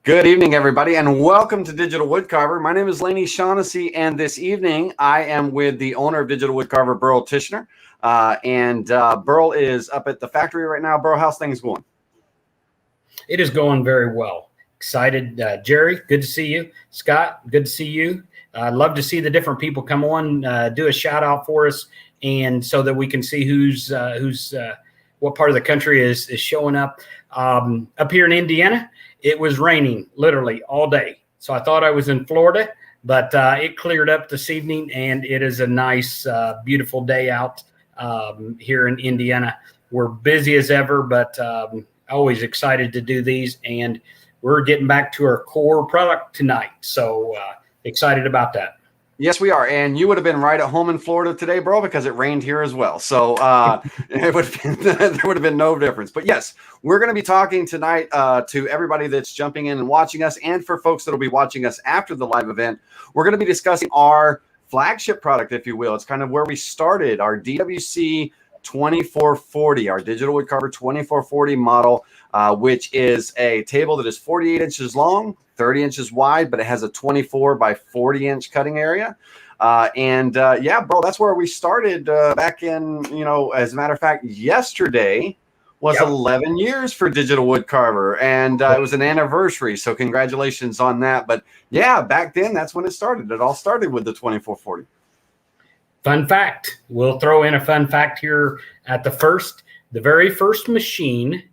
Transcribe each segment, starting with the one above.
Good evening, everybody, and welcome to Digital Woodcarver. My name is Laney Shaughnessy, and this evening I am with the owner of Digital Woodcarver, Burl Tichenor. Burl is up at the factory right now. Burl, how's things going? It is going very well. Excited. Jerry, good to see you. Scott, good to see you. I'd love to see the different people come on, do a shout out for us, and so that we can see who's what part of the country is showing up. Up here in Indiana, it was raining literally all day. So I thought I was in Florida, but it cleared up this evening, and it is a nice, beautiful day out here in Indiana. We're busy as ever, but always excited to do these, and we're getting back to our core product tonight. So excited about that. Yes, we are. And you would have been right at home in Florida today, bro, because it rained here as well. So there would have been no difference. But yes, we're going to be talking tonight to everybody that's jumping in and watching us. And for folks that will be watching us after the live event, we're going to be discussing our flagship product, if you will. It's kind of where we started, our DWC2440, our Digital Woodcarver 2440 model, which is a table that is 48 inches long, 30 inches wide, but it has a 24 by 40 inch cutting area. Yeah, bro, that's where we started back in, as a matter of fact, yesterday was 11 years for Digital Woodcarver, and it was an anniversary. So congratulations on that. But yeah, back then, that's when it started. It all started with the 2440. Fun fact. We'll throw in a fun fact here at the very first machine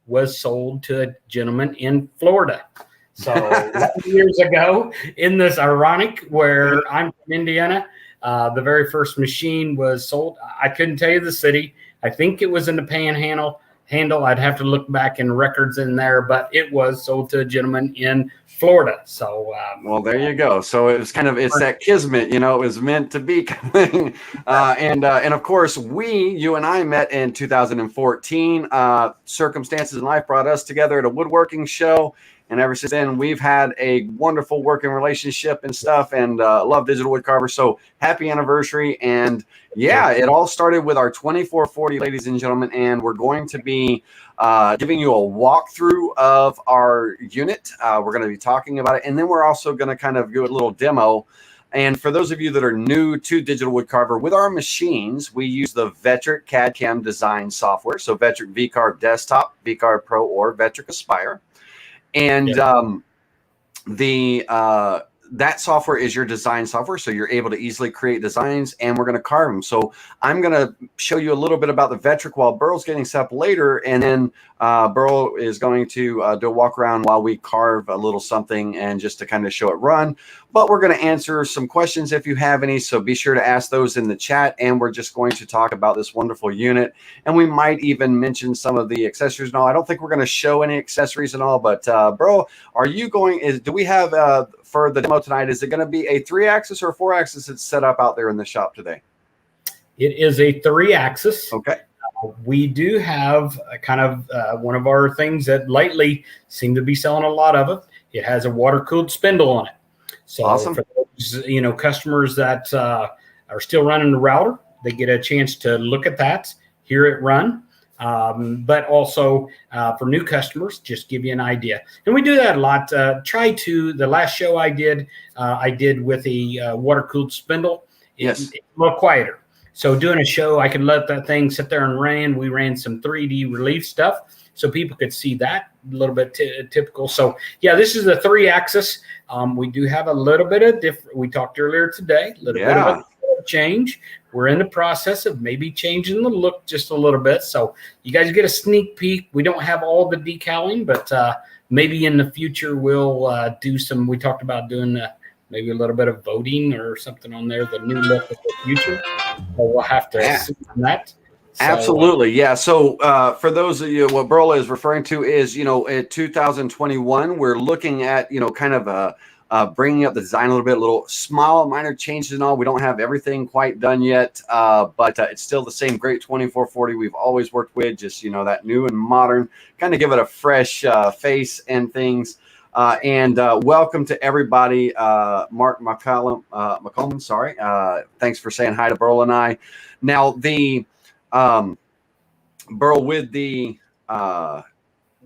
was sold to a gentleman in Florida. So 11 years ago, in this ironic where I'm from Indiana, the very first machine was sold. I couldn't tell you the city. I think it was in the Panhandle. I'd have to look back in records in there, but it was sold to a gentleman in Florida. So well, there you go. So it was it's that kismet, it was meant to be coming. And of course, you and I met in 2014. Circumstances in life brought us together at a woodworking show. And ever since then, we've had a wonderful working relationship and stuff, and love Digital Woodcarver. So happy anniversary. And yeah, it all started with our 2440, ladies and gentlemen. And we're going to be giving you a walkthrough of our unit. We're going to be talking about it. And then we're also going to kind of do a little demo. And for those of you that are new to Digital Woodcarver, with our machines, we use the Vectric CAD/CAM design software. So Vectric VCarve Desktop, VCarve Pro, or Vectric Aspire. And that software is your design software, so you're able to easily create designs, and we're going to carve them. So I'm going to show you a little bit about the Vectric while Burl's getting set up later, and then Burl is going to do a walk around while we carve a little something and just to kind of show it run. But we're going to answer some questions if you have any, so be sure to ask those in the chat, and we're just going to talk about this wonderful unit, and we might even mention some of the accessories and all. I don't think we're going to show any accessories and all, but Burl, do we have for the demo tonight, is it going to be a 3-axis or a 4-axis that's set up out there in the shop today? It is a 3-axis. Okay. We do have a kind of one of our things that lately seem to be selling a lot of it. It has a water-cooled spindle on it. So awesome. For those, customers that are still running the router, they get a chance to look at that, hear it run. But also for new customers, just give you an idea. And we do that a lot. The last show I did with a water-cooled spindle. It's a little quieter. So doing a show, I could let that thing sit there and ran. We ran some 3D relief stuff so people could see that a little bit typical. So yeah, this is a 3-axis. We do have a little bit of different. We talked earlier today, a little bit of a change. We're in the process of maybe changing the look just a little bit. So you guys get a sneak peek. We don't have all the decaling, but maybe in the future we'll do some. We talked about doing maybe a little bit of voting or something on there, the new look of the future. So we'll have to see on that. So, absolutely. Yeah. So for those of you, what Burl is referring to is, in 2021, we're looking at, kind of bringing up the design a little small, minor changes and all. We don't have everything quite done yet, but it's still the same great 2440 we've always worked with, just, that new and modern, kind of give it a fresh face and things. Welcome to everybody. Mark McCollum, sorry. Thanks for saying hi to Burl and I. Now, Burl, with the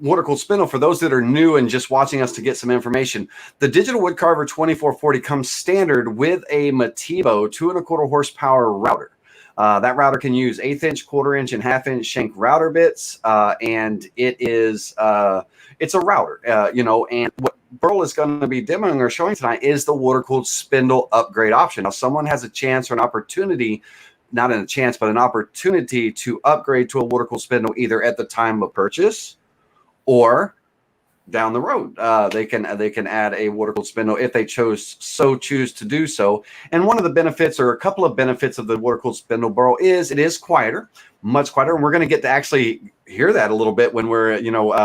water cooled spindle, for those that are new and just watching us to get some information, the Digital Wood Carver 2440 comes standard with a Matibo 2¼ horsepower router. That router can use 1/8 inch, 1/4 inch, and 1/2 inch shank router bits, and it's a router, and what Burl is going to be demoing or showing tonight is the water cooled spindle upgrade option. Now, someone has a chance or an opportunity, not a chance, but an opportunity to upgrade to a water cooled spindle either at the time of purchase or down the road. They can add a water cooled spindle if they choose to do so. And one of the benefits, or a couple of benefits, of the water cooled spindle, Burl, is it is quieter, much quieter, and we're going to get to actually hear that a little bit when we're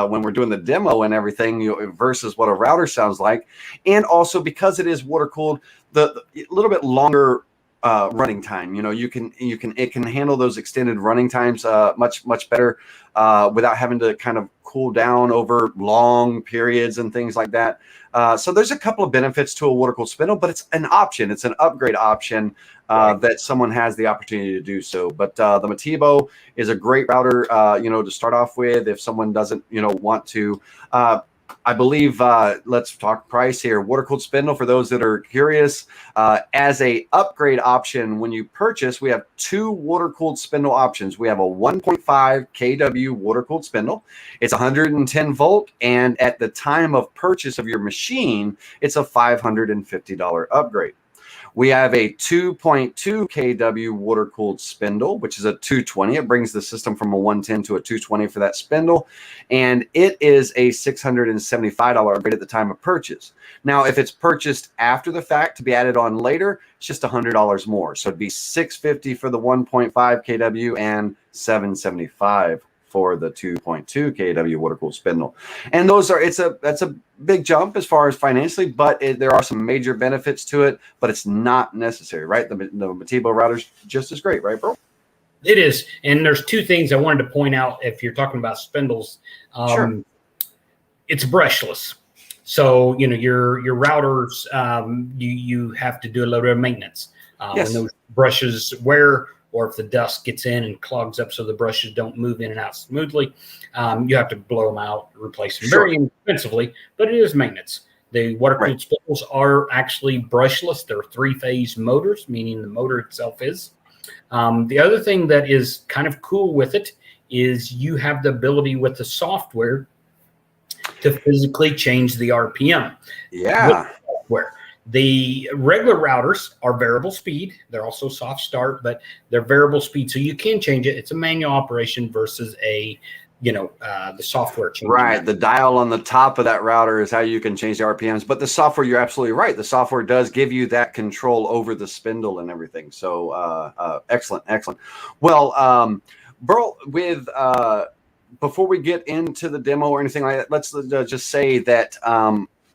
when we're doing the demo and everything, versus what a router sounds like. And also, because it is water cooled, the little bit longer running time. It can handle those extended running times much better without having to kind of cool down over long periods and things like that. So there's a couple of benefits to a water cooled spindle, but it's an option. It's an upgrade option that someone has the opportunity to do so. But the Matibo is a great router, to start off with if someone doesn't, want to. I believe, let's talk price here. Water cooled spindle, for those that are curious, as a upgrade option, when you purchase, we have 2 water cooled spindle options. We have a 1.5 kW water cooled spindle. It's 110 volt, and at the time of purchase of your machine, it's a $550 upgrade. We have a 2.2 kW water cooled spindle, which is a 220. It brings the system from a 110 to a 220 for that spindle. And it is a $675 upgrade at the time of purchase. Now, if it's purchased after the fact to be added on later, it's just $100 more. So it'd be $650 for the 1.5 kW and $775 for the 2.2 kW water cooled spindle. And that's a big jump as far as financially, but there are some major benefits to it, but it's not necessary, right? The Matibo router's just as great, right, bro? It is. And there's 2 things I wanted to point out if you're talking about spindles. Sure. It's brushless. So, your routers, you have to do a little bit of maintenance. Yes. When those brushes wear, or if the dust gets in and clogs up so the brushes don't move in and out smoothly, you have to blow them out, replace them very inexpensively, but it is maintenance. The water-cooled spindles are actually brushless. They're 3-phase motors, meaning the motor itself is. The other thing that is kind of cool with it is you have the ability with the software to physically change the RPM. Yeah. Software. The regular routers are variable speed. They're also soft start, but they're variable speed. So you can change it. It's a manual operation versus the software change. Right. The dial on the top of that router is how you can change the RPMs. But the software, you're absolutely right. The software does give you that control over the spindle and everything. So excellent. Well, Burl, before we get into the demo or anything like that, let's just say that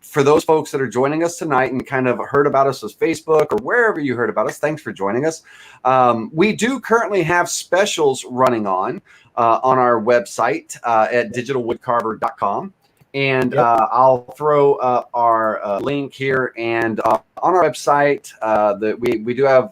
for those folks that are joining us tonight and kind of heard about us as Facebook or wherever you heard about us, thanks for joining us. We do currently have specials running on our website at digitalwoodcarver.com. And I'll throw up our link here. And on our website,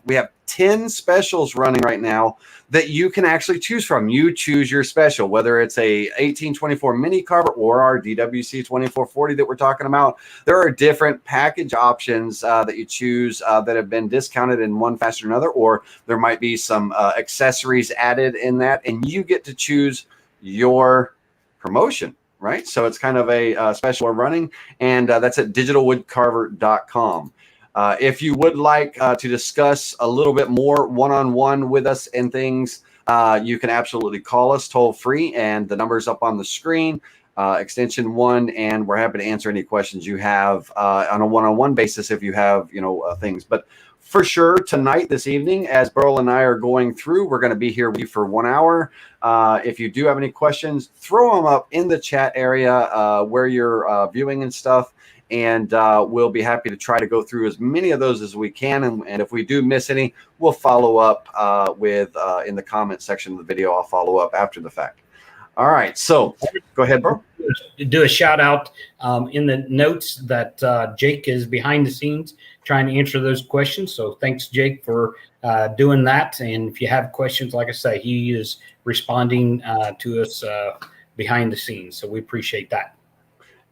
we have 10 specials running right now that you can actually choose from. You choose your special, whether it's a 1824 mini Carver or our DWC2440 that we're talking about. There are different package options that you choose that have been discounted in one fashion or another, or there might be some accessories added in that, and you get to choose your promotion. Right. So it's kind of a special we're running, and that's at digitalwoodcarver.com. If you would like to discuss a little bit more one-on-one with us and things, you can absolutely call us toll free, and the number's up on the screen, extension 1, and we're happy to answer any questions you have on a one-on-one basis if you have, things. But for sure, tonight, this evening, as Burl and I are going through, we're going to be here with you for 1 hour. If you do have any questions, throw them up in the chat area where you're viewing and stuff, and we'll be happy to try to go through as many of those as we can. And if we do miss any, we'll follow up with in the comment section of the video. I'll follow up after the fact. All right, so go ahead, Burl. Do a shout out in the notes that Jake is behind the scenes trying to answer those questions. So thanks, Jake, for doing that. And if you have questions, like I say, he is responding to us behind the scenes. So we appreciate that.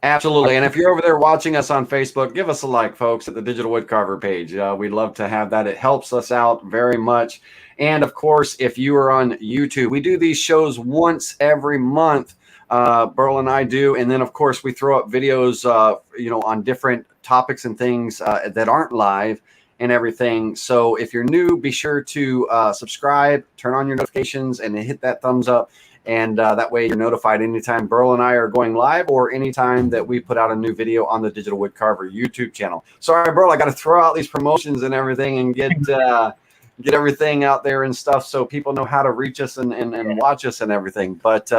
Absolutely. And if you're over there watching us on Facebook, give us a like, folks, at the Digital Woodcarver page. We'd love to have that. It helps us out very much. And of course, if you are on YouTube, we do these shows once every month. Burl and I do. And then, of course, we throw up videos, on different topics and things that aren't live and everything. So if you're new, be sure to subscribe, turn on your notifications, and hit that thumbs up. And that way you're notified anytime Burl and I are going live or anytime that we put out a new video on the Digital Woodcarver YouTube channel. Sorry, Burl, I got to throw out these promotions and everything and get everything out there and stuff so people know how to reach us and watch us and everything. But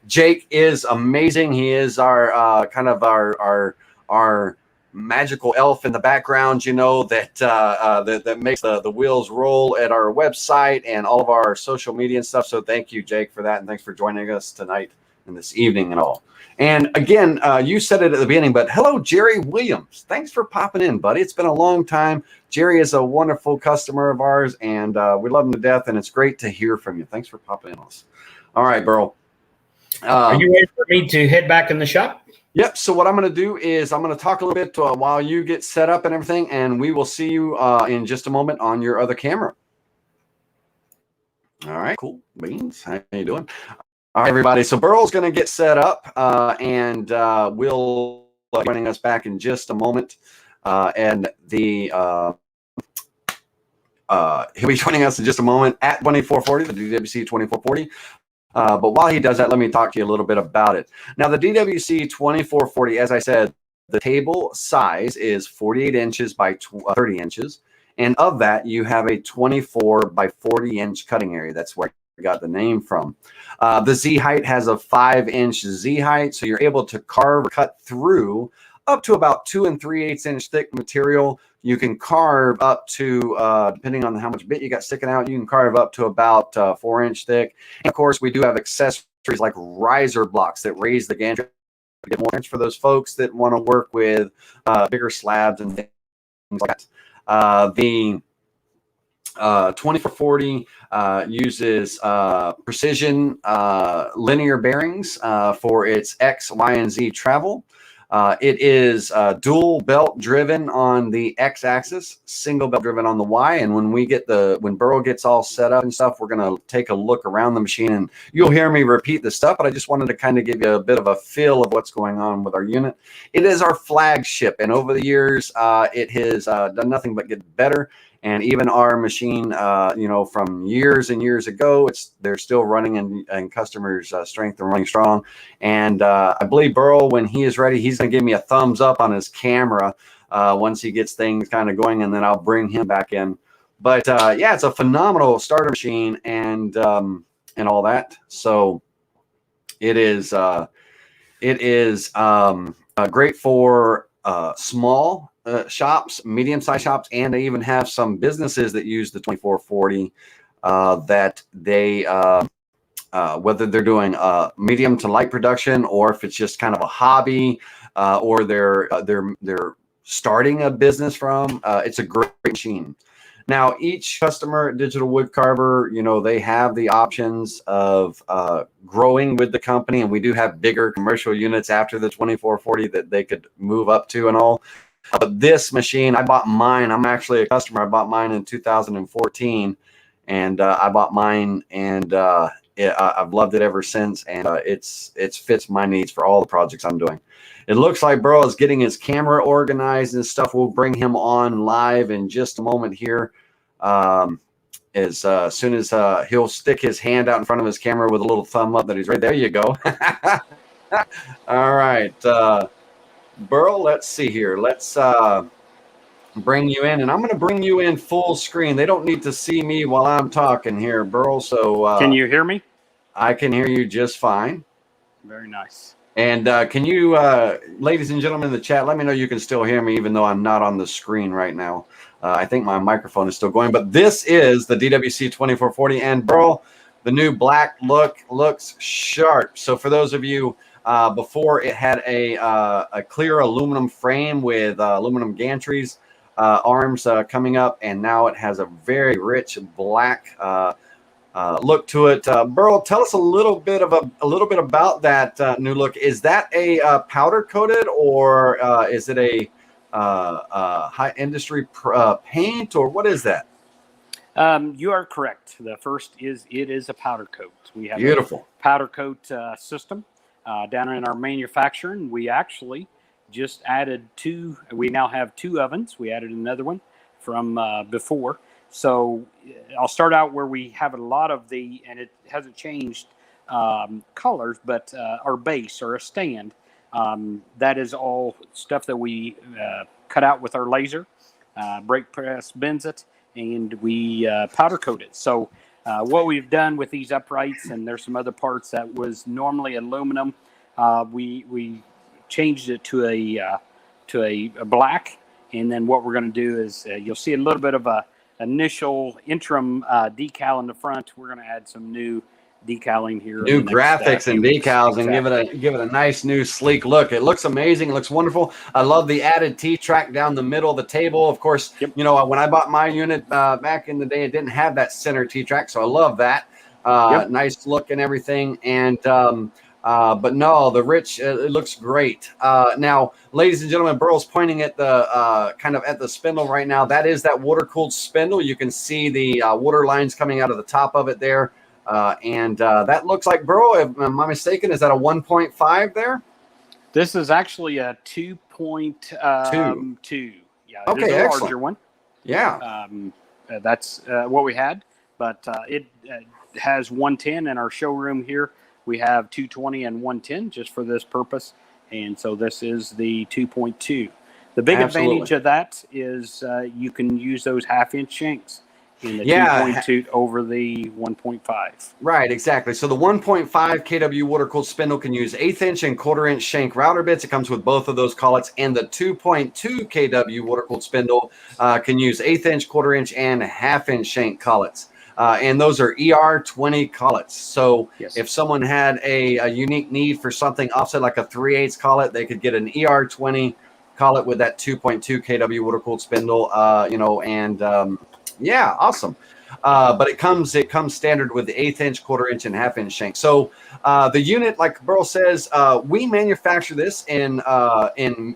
Jake is amazing. He is our kind of our magical elf in the background, that makes the wheels roll at our website and all of our social media and stuff. So thank you, Jake, for that. And thanks for joining us tonight and this evening and all. And again, you said it at the beginning, but hello, Jerry Williams. Thanks for popping in, buddy. It's been a long time. Jerry is a wonderful customer of ours, and we love him to death. And it's great to hear from you. Thanks for popping in on us. All right, Burl. Are you ready for me to head back in the shop? Yep. So what I'm going to do is I'm going to talk a little bit while you get set up and everything, and we will see you in just a moment on your other camera. All right. Cool beans. How you doing? All right, everybody. So Burl's going to get set up, and we'll be joining us back in just a moment. And he'll be joining us in just a moment at 2440, the DWC 2440. But while he does that, let me talk to you a little bit about it. Now, the DWC2440, as I said, the table size is 48 inches by 30 inches. And of that, you have a 24 by 40 inch cutting area. That's where I got the name from. The Z height has a 5-inch Z height. So you're able to carve or cut through up to about 2 3/8 inch thick material. You can carve up to, depending on how much bit you got sticking out, you can carve up to about 4-inch thick. And of course, we do have accessories like riser blocks that raise the gantry to get more inch for those folks that want to work with bigger slabs and things like that. The 2440 uses precision linear bearings for its X, Y, and Z travel. It is dual belt driven on the X axis, single belt driven on the Y. And when Burl gets all set up and stuff, we're going to take a look around the machine, and you'll hear me repeat the stuff, but I just wanted to kind of give you a bit of a feel of what's going on with our unit. It is our flagship, and over the years, it has done nothing but get better. And even our machine, from years and years ago, they're still running and customers' strength and running strong. And I believe Burl, when he is ready, he's going to give me a thumbs up on his camera once he gets things kind of going, and then I'll bring him back in. But yeah, it's a phenomenal starter machine and all that. So it is great for small shops, medium-sized shops, and they even have some businesses that use the 2440 that they whether they're doing medium to light production, or if it's just kind of a hobby, or they're starting a business from. It's a great machine. Now, each customer at Digital Woodcarver, they have the options of growing with the company, and we do have bigger commercial units after the 2440 that they could move up to and all. But this machine, I bought mine. I'm actually a customer. I bought mine in 2014, and I bought mine, and I've loved it ever since. And it fits my needs for all the projects I'm doing. It looks like Burl is getting his camera organized and stuff. We'll bring him on live in just a moment here. As soon as he'll stick his hand out in front of his camera with a little thumb up that he's right there. You go. All right. Burl, let's see here. Let's bring you in, and I'm going to bring you in full screen. They don't need to see me while I'm talking here, Burl. So can you hear me? I can hear you just fine. Very nice. And can you, ladies and gentlemen in the chat, let me know you can still hear me, even though I'm not on the screen right now. I think my microphone is still going, but this is the DWC2440, and Burl, the new black look looks sharp. So for those of you, before it had a clear aluminum frame with aluminum gantries, arms coming up, and now it has a very rich black look to it. Burl, tell us a little bit about that new look. Is that a powder coated, or is it a high industry paint, or what is that? You are correct. The first is it is a powder coat. We have Beautiful a powder coat system down in our manufacturing. We actually just added two. We now have two ovens. We added another one from before. So I'll start out where we have a lot of the, and it hasn't changed colors, but our base or a stand. That is all stuff that we cut out with our laser, brake press bends it, and we powder coat it. So what we've done with these uprights, and there's some other parts that was normally aluminum, we changed it to a black, and then what we're going to do is you'll see a little bit of a initial interim decal in the front. We're going to add some new decaling here, new graphics and decals, exactly. and give it a nice new sleek look. It looks amazing. It looks wonderful. I love the added T-track down the middle of the table. Of course, yep. You know, when I bought my unit back in the day, it didn't have that center T-track, so I love that. Yep. Nice look and everything. And but no, the rich, it looks great. Now, ladies and gentlemen, Burl's pointing at the kind of at the spindle right now. That is that water-cooled spindle. You can see the water lines coming out of the top of it there. And that looks like, Burl, if I'm not mistaken, is that a 1.5 there? This is actually a 2.2. Yeah, okay, it is a excellent. larger one. Yeah. That's what we had, but it has 110 in our showroom here. We have 220 and 110 just for this purpose, and so this is the 2.2. The big advantage of that is you can use those half-inch shanks in the 2.2 over the 1.5. Right, exactly. So the 1.5 kW water-cooled spindle can use 1/8 inch and 1/4 inch shank router bits. It comes with both of those collets. And the 2.2 kW water-cooled spindle can use 1/8 inch, 1/4 inch, and 1/2 inch shank collets. And those are ER20 collets. So yes. If someone had a unique need for something offset like a 3/8 collet, they could get an ER20 collet with that 2.2 kW water-cooled spindle. You know, and yeah, awesome. But it comes standard with the 1/8 inch, 1/4 inch, and 1/2 inch shank. So the unit, like Burl says, we manufacture this in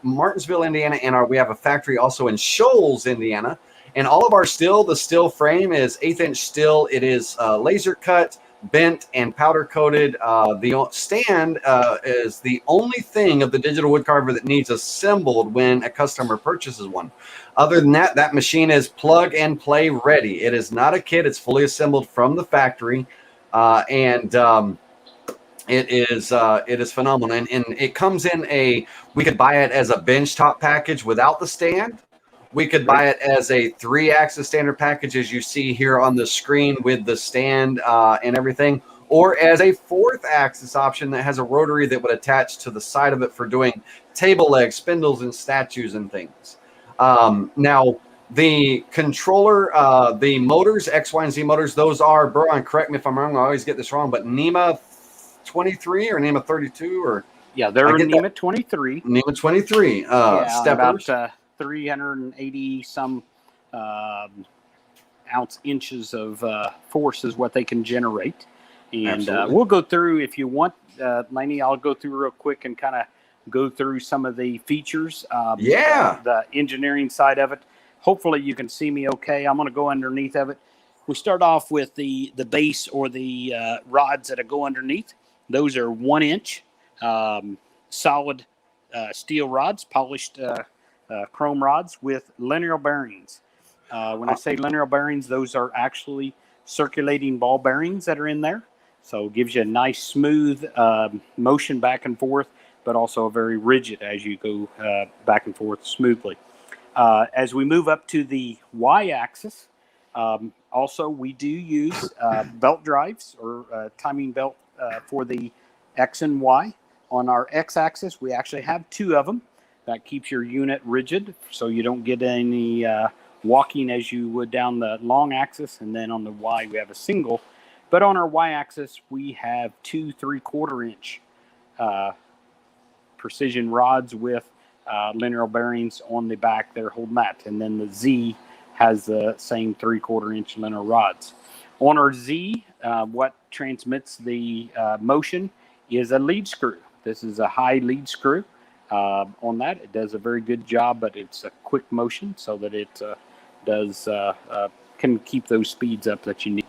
Martinsville, Indiana, and we have a factory also in Shoals, Indiana. And all of our steel, the steel frame is 1/8 inch steel. It is laser cut, bent, and powder coated. The stand is the only thing of the digital wood carver that needs assembled when a customer purchases one. Other than that, that machine is plug and play ready. It is not a kit. It's fully assembled from the factory. It is phenomenal. And it comes in we could buy it as a benchtop package without the stand. We could buy it as a 3-axis standard package, as you see here on the screen with the stand and everything, or as a 4th axis option that has a rotary that would attach to the side of it for doing table legs, spindles, and statues and things. Now, the controller, the motors, X, Y, and Z motors, those are, Burl, correct me if I'm wrong, I always get this wrong, but NEMA 23 or NEMA 32? Or yeah, they're NEMA 23. NEMA 23 steppers. About 380 some inches of force is what they can generate. And we'll go through, if you want, Laney, I'll go through real quick and kind of go through some of the features. The engineering side of it. Hopefully you can see me okay. I'm going to go underneath of it. We start off with the base or the rods that go underneath. Those are 1 inch solid steel rods, polished chrome rods with linear bearings. When I say linear bearings, those are actually circulating ball bearings that are in there. So it gives you a nice smooth motion back and forth, but also very rigid as you go back and forth smoothly. As we move up to the Y-axis, also we do use belt drives or timing belt for the X and Y. On our X-axis, we actually have 2 of them. That keeps your unit rigid, so you don't get any walking as you would down the long axis. And then on the Y, we have a single. But on our Y-axis, we have 2 3/4 inch precision rods with linear bearings on the back there holding that. And then the Z has the same 3/4 inch linear rods. On our Z, what transmits the motion is a lead screw. This is a high lead screw on that. It does a very good job, but it's a quick motion so that it can keep those speeds up that you need.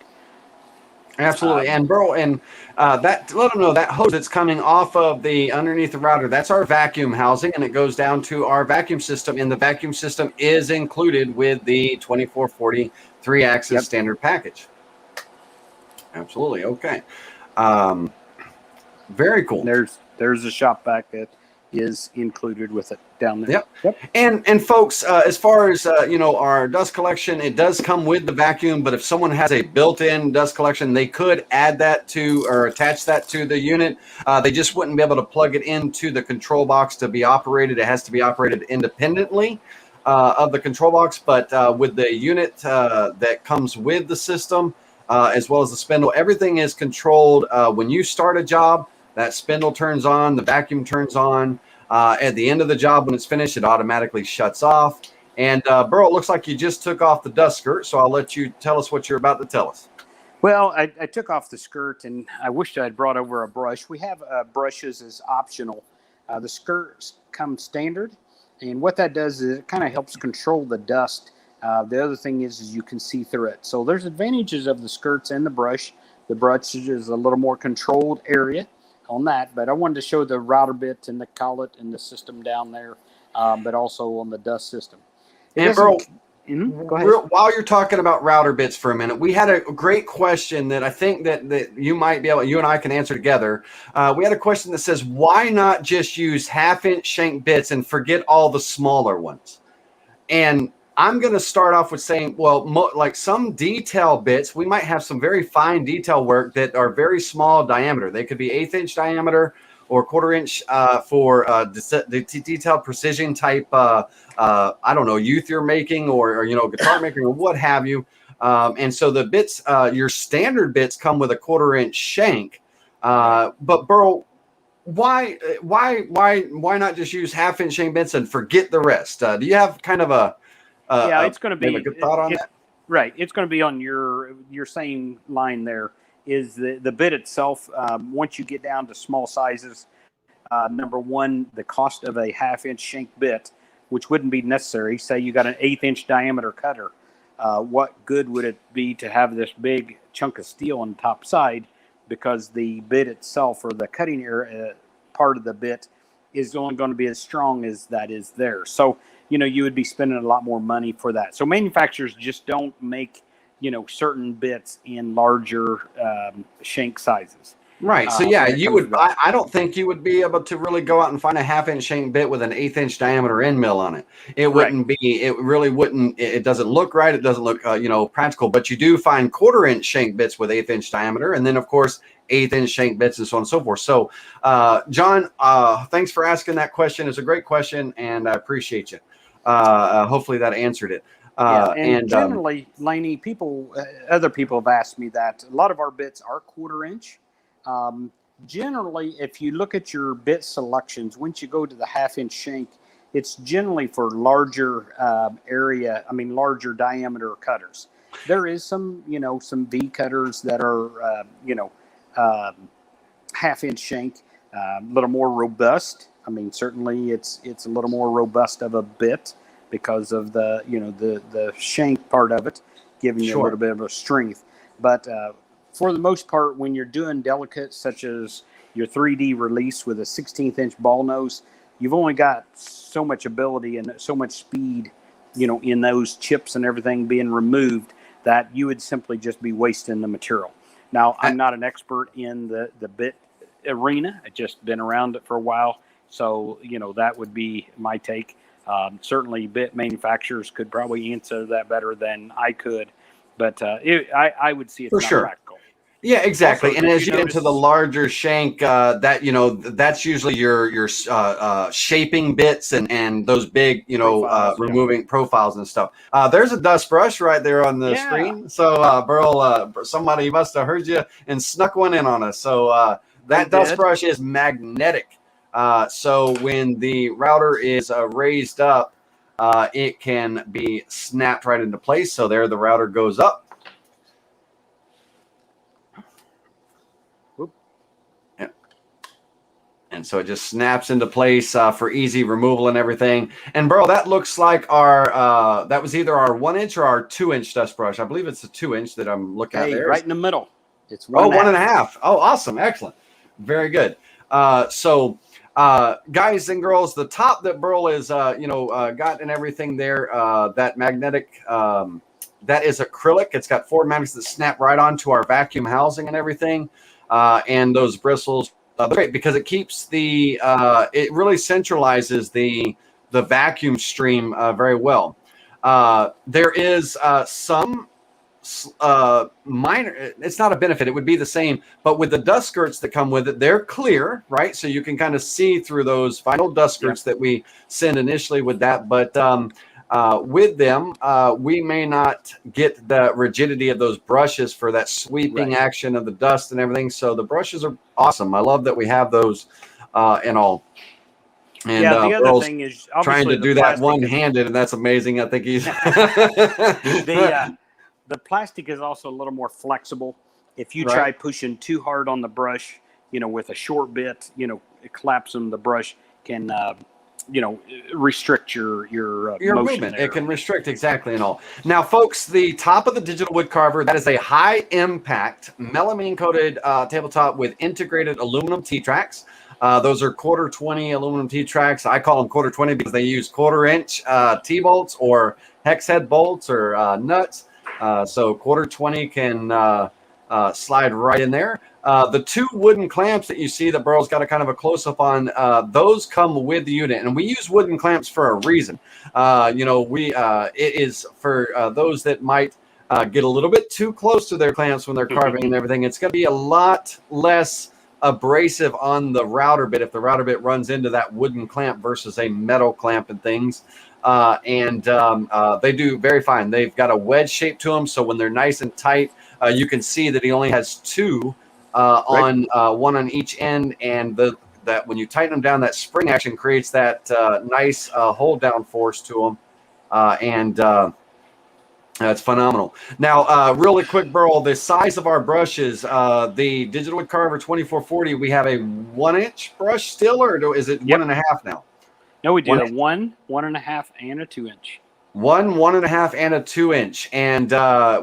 Absolutely. And Burl, and that, let them know that hose that's coming off of the underneath the router, that's our vacuum housing, and it goes down to our vacuum system, and the vacuum system is included with the 2440 3-axis standard package. Absolutely. Okay. Very cool. There's a shop vac that is included with it down there. Yep. And folks, as far as our dust collection, it does come with the vacuum, but if someone has a built-in dust collection, they could add that to or attach that to the unit. They just wouldn't be able to plug it into the control box to be operated. It has to be operated independently of the control box, but with the unit that comes with the system, as well as the spindle, everything is controlled. When you start a job, that spindle turns on, the vacuum turns on. At the end of the job, when it's finished, it automatically shuts off. And Burl, it looks like you just took off the dust skirt, so I'll let you tell us what you're about to tell us. Well, I took off the skirt, and I wished I'd brought over a brush. We have brushes as optional. The skirts come standard, and what that does is it kind of helps control the dust. The other thing is you can see through it. So there's advantages of the skirts and the brush. The brush is a little more controlled area on that, but I wanted to show the router bit and the collet and the system down there, but also on the dust system. And Burl, go ahead. While you're talking about router bits for a minute, we had a great question that I think that you might be able, you and I can answer together. We had a question that says, why not just use 1/2-inch shank bits and forget all the smaller ones? And I'm going to start off with saying, well, like some detail bits, we might have some very fine detail work that are very small diameter. They could be 1/8-inch diameter or 1/4-inch for detailed precision type, I don't know, youth you're making or guitar making or what have you. And so the bits, your standard bits come with a 1/4-inch shank. But Burl, why not just use 1/2-inch shank bits and forget the rest? Do you have kind of a it's going to be a good thought on that? Right. It's going to be on your same line there. Is the bit itself, once you get down to small sizes, number one, the cost of a 1/2-inch shank bit, which wouldn't be necessary. Say you got an 1/8-inch diameter cutter. What good would it be to have this big chunk of steel on the top side? Because the bit itself, or the cutting area part of the bit, is only going to be as strong as that is there. So you would be spending a lot more money for that. So manufacturers just don't make, certain bits in larger shank sizes. Right. So yeah, you would. I don't think you would be able to really go out and find a 1/2-inch shank bit with an 1/8-inch diameter end mill on it. It wouldn't be. It really wouldn't. It doesn't look right. It doesn't look practical. But you do find 1/4-inch shank bits with 1/8-inch diameter, and then of course 1/8-inch shank bits and so on and so forth. So, John, thanks for asking that question. It's a great question, and I appreciate you. Hopefully that answered it. And generally, Laney, other people have asked me that a lot of our bits are 1/4-inch. Generally, if you look at your bit selections, once you go to the 1/2-inch shank, it's generally for larger larger diameter cutters. There is some V cutters that are, 1/2-inch shank, a little more robust. I mean, certainly it's a little more robust of a bit because of the shank part of it, giving you a little bit of a strength. But for the most part, when you're doing delicates such as your 3D release with a 1/16-inch ball nose, you've only got so much ability and so much speed, in those chips and everything being removed, that you would simply just be wasting the material. Now, I'm not an expert in the bit arena. I've just been around it for a while. So, that would be my take. Certainly bit manufacturers could probably answer that better than I could, but I would see it's not practical. Yeah, exactly. Also, and as you get into the larger shank, that's usually your shaping bits and those big, profiles, removing profiles and stuff. There's a dust brush right there on the screen. So, Burl, somebody must have heard you and snuck one in on us. So that dust brush is magnetic. So when the router is raised up, it can be snapped right into place. So there the router goes up. And so it just snaps into place for easy removal and everything. And Burl, that looks like our, that was either our 1-inch or our 2-inch dust brush. I believe it's the 2-inch that I'm looking at there. Right in the middle. It's 1.5. Oh, awesome. Excellent. Very good. So guys and girls, the top that Burl is, got and everything there, that magnetic, that is acrylic. It's got 4 magnets that snap right onto our vacuum housing and everything. And those bristles, great because it keeps the it really centralizes the vacuum stream very well. There is some minor, it's not a benefit, it would be the same, but with the dust skirts that come with it, they're clear, right? So you can kind of see through those final dust skirts that we send initially with that. But with them, we may not get the rigidity of those brushes for that sweeping action of the dust and everything. So the brushes are awesome. I love that we have those and all. And the other Burl's thing is trying to do that one-handed, and that's amazing. I think he's the plastic is also a little more flexible. If you try pushing too hard on the brush, with a short bit, collapsing the brush can restrict your movement. It can restrict exactly and all. Now, folks, the top of the digital wood carver, that is a high impact melamine coated tabletop with integrated aluminum T-tracks. Those are 1/4-20 aluminum T-tracks. I call them 1/4-20 because they use 1/4-inch T-bolts or hex head bolts or nuts. So 1/4-20 can slide right in there. The 2 wooden clamps that you see that Burl's got a kind of a close-up on, those come with the unit. And we use wooden clamps for a reason. It is for those that might get a little bit too close to their clamps when they're carving and everything. It's going to be a lot less abrasive on the router bit if the router bit runs into that wooden clamp versus a metal clamp and things. They do very fine. They've got a wedge shape to them, so when they're nice and tight, you can see that he only has 2 on one on each end, and that when you tighten them down, that spring action creates that nice hold down force to them, that's phenomenal. Now, really quick, Burl, the size of our brushes, the Digital Wood Carver 2440, we have a 1-inch brush still, or is it 1.5 now? No, we do a 1, 1.5, and a 2-inch. 1, 1.5, and a 2-inch. And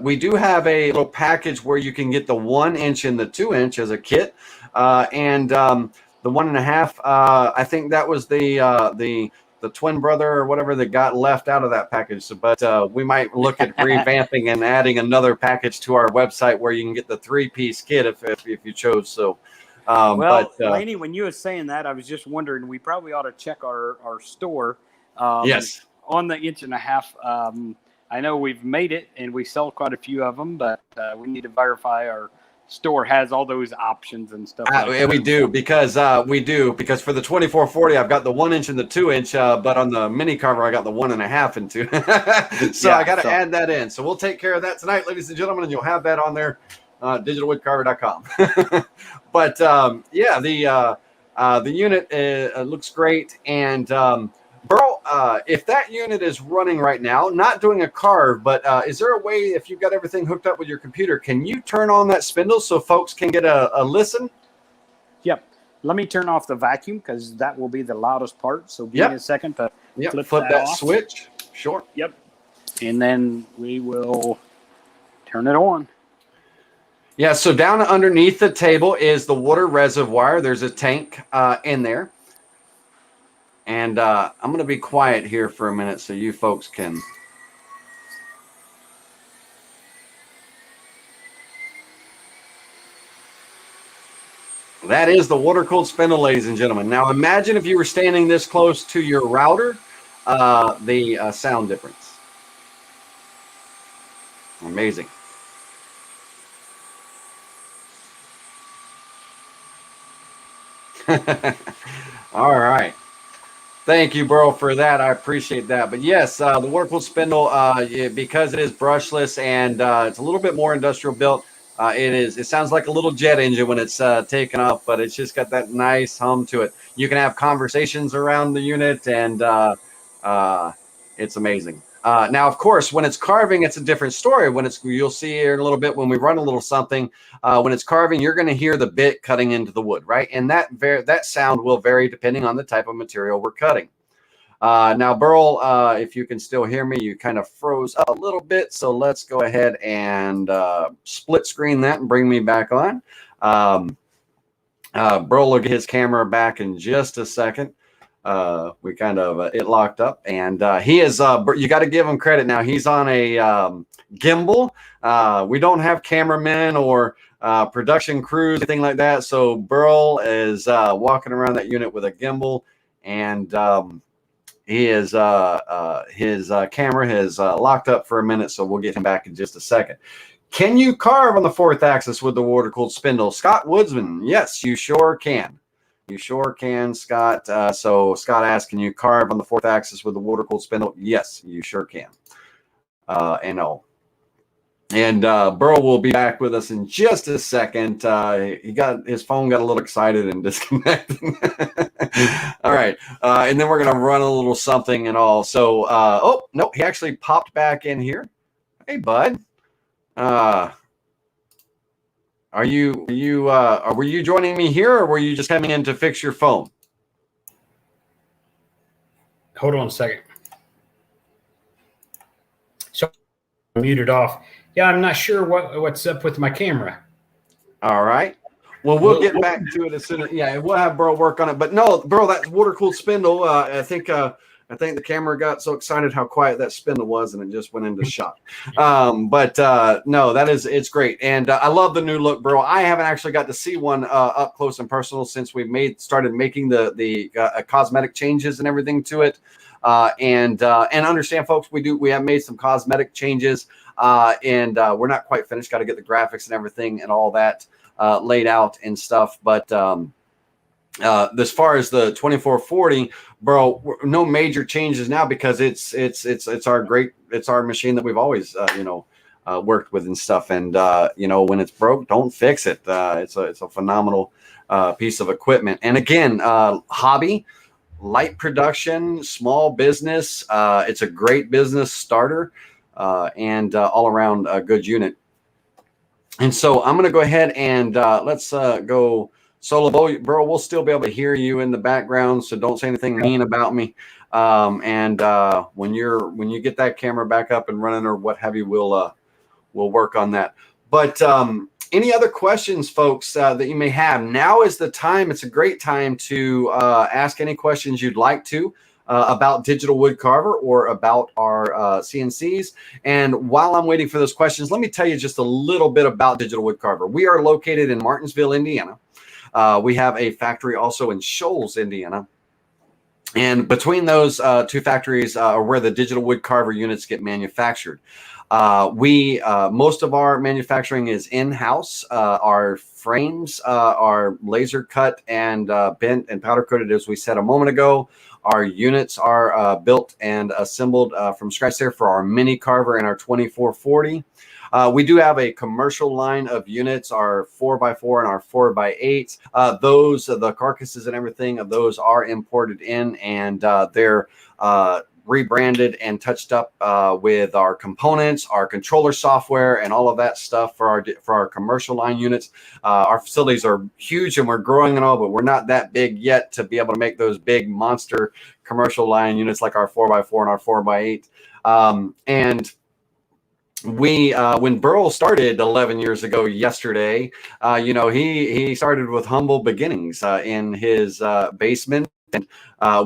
we do have a little package where you can get the 1-inch and the 2-inch as a kit. The 1.5, I think that was the twin brother or whatever that got left out of that package. So, but we might look at revamping and adding another package to our website where you can get the 3-piece kit if you chose so. Laney, when you were saying that, I was just wondering, we probably ought to check our store. Yes. On the 1.5 inch. I know we've made it and we sell quite a few of them, but we need to verify our store has all those options and stuff. We do because for the 2440, I've got the 1-inch and the 2-inch, but on the mini carver, I got the 1.5 and 2. So I got to add that in. So we'll take care of that tonight, ladies and gentlemen, and you'll have that on there. digitalwoodcarver.com. But the unit looks great. And Burl, if that unit is running right now, not doing a carve, but is there a way, if you've got everything hooked up with your computer, can you turn on that spindle so folks can get a listen? Yep. Let me turn off the vacuum because that will be the loudest part. So give me a second to flip that off. Switch. Sure. Yep. And then we will turn it on. Yeah, so down underneath the table is the water reservoir. There's a tank in there. And I'm going to be quiet here for a minute so you folks can. That is the water-cooled spindle, ladies and gentlemen. Now imagine if you were standing this close to your router, the sound difference. Amazing. All right. Thank you, Burl, for that. I appreciate that. But yes, the water-cooled spindle, because it is brushless and it's a little bit more industrial built, it sounds like a little jet engine when it's taken off, but it's just got that nice hum to it. You can have conversations around the unit, and it's amazing. Now, of course, when it's carving, it's a different story. You'll see here in a little bit when we run a little something. When it's carving, you're going to hear the bit cutting into the wood, right? And that sound will vary depending on the type of material we're cutting. Now, Burl, if you can still hear me, you kind of froze up a little bit. So let's go ahead and split screen that and bring me back on. Burl will get his camera back in just a second. We kind of it locked up, and he is you got to give him credit. Now he's on a gimbal. We don't have cameramen or production crews, anything like that, so Burl is walking around that unit with a gimbal, and he is his camera has locked up for a minute, so we'll get him back in just a second. Can you carve on the 4th axis with the water-cooled spindle? Scott Woodsman, yes, you sure can. You sure can, Scott. So Scott asked, can you carve on the 4th axis with the water-cooled spindle? Yes, you sure can. And Burl will be back with us in just a second. His phone got a little excited and disconnected. All right. And then we're going to run a little something and all. So, oh, no, he actually popped back in here. Hey, bud. Were you joining me here, or were you just coming in to fix your phone? Hold on a second. So muted off. Yeah, I'm not sure what's up with my camera. All right. Well, we'll get back to it as soon as, yeah, we'll have Burl work on it. But no, Burl, that water-cooled spindle, I think the camera got so excited how quiet that spindle was, and it just went into shock. No, it's great. And I love the new look, Burl. I haven't actually got to see one up close and personal since we started making the cosmetic changes and everything to it. And understand, folks, we have made some cosmetic changes, and we're not quite finished. Got to get the graphics and everything and all that laid out and stuff. But as far as the 2440, Burl, no major changes now, because it's our machine that we've always worked with and stuff. And when it's broke, don't fix it. It's a phenomenal piece of equipment. And again, hobby, light production, small business. It's a great business starter, and all around a good unit. And so I'm going to go ahead and let's go solo. Burl, we'll still be able to hear you in the background, so don't say anything mean about me. When you get that camera back up and running or what have you, we'll work on that. But any other questions, folks, that you may have? Now is the time. It's a great time to ask any questions you'd like to about Digital Wood Carver or about our CNCs. And while I'm waiting for those questions, let me tell you just a little bit about Digital Wood Carver. We are located in Martinsville, Indiana. We have a factory also in Shoals, Indiana. And between those two factories are where the Digital Wood Carver units get manufactured. Most of our manufacturing is in-house. Our frames are laser cut and bent and powder coated, as we said a moment ago. Our units are built and assembled from scratch there for our mini carver and our 2440. We do have a commercial line of units, our 4x4 and our 4x8. The carcasses and everything of those are imported in, and they're rebranded and touched up with our components, our controller software, and all of that stuff for our commercial line units. Our facilities are huge and we're growing and all, but we're not that big yet to be able to make those big monster commercial line units like our 4x4 and our 4x8. When Burl started 11 years ago yesterday, he started with humble beginnings in his basement. And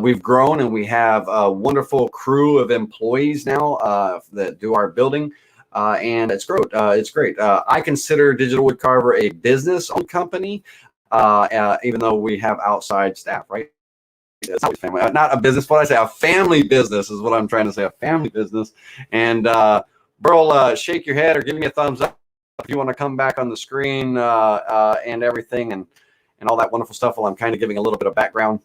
we've grown, and we have a wonderful crew of employees now that do our building, and it's great. It's great. I consider Digital Wood Carver a business-owned company, even though we have outside staff, right? It's always family, not a business. What I say, a family business is what I'm trying to say. A family business. And Burl, shake your head or give me a thumbs up if you want to come back on the screen and everything and all that wonderful stuff while I'm kind of giving a little bit of background.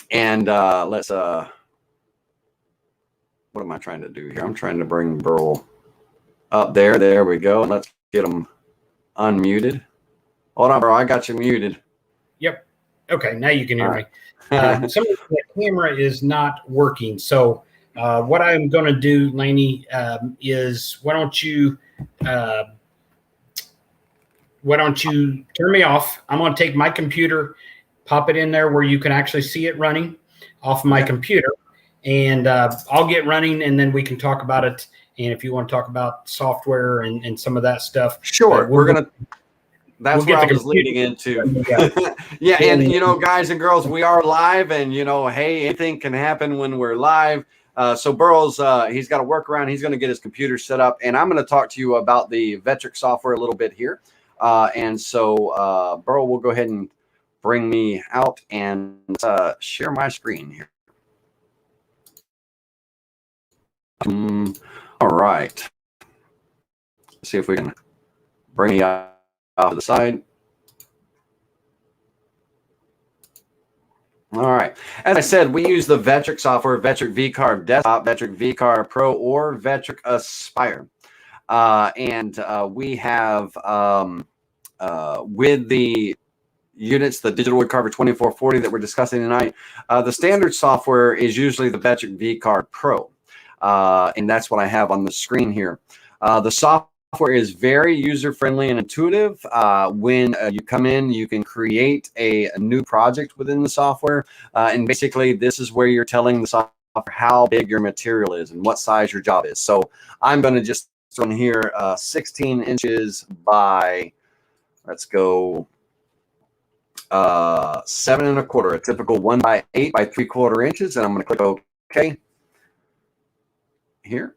And let's, what am I trying to do here? I'm trying to bring Burl up there. There we go. Let's get him unmuted. Hold on, Burl. I got you muted. Yep. Okay. Now you can hear me. Some of the camera is not working. So What I'm going to do, Laney, is why don't you turn me off? I'm going to take my computer, pop it in there where you can actually see it running off my computer, and I'll get running, and then we can talk about it. And if you want to talk about software and some of that stuff, sure, that's what I was leading into. Yeah, and you know, guys and girls, we are live, and you know, hey, anything can happen when we're live. So Burl's he's got a workaround. He's going to get his computer set up, and I'm going to talk to you about the Vectric software a little bit here. And so Burl will go ahead and bring me out and share my screen here. All right. Let's see if we can bring me out to the side. All right. As I said, we use the Vectric software, Vectric VCarve Desktop, Vectric VCarve Pro, or Vectric Aspire. And we have, with the units, the digital wood carver 2440 that we're discussing tonight, the standard software is usually the Vectric VCarve Pro. And that's what I have on the screen here. The software is very user-friendly and intuitive. When you come in, you can create a new project within the software. And basically, this is where you're telling the software how big your material is and what size your job is. So I'm going to just throw in here 16 inches by, let's go, 7 1/4, a typical 1 by 8 by 3/4 inches. And I'm going to click OK here.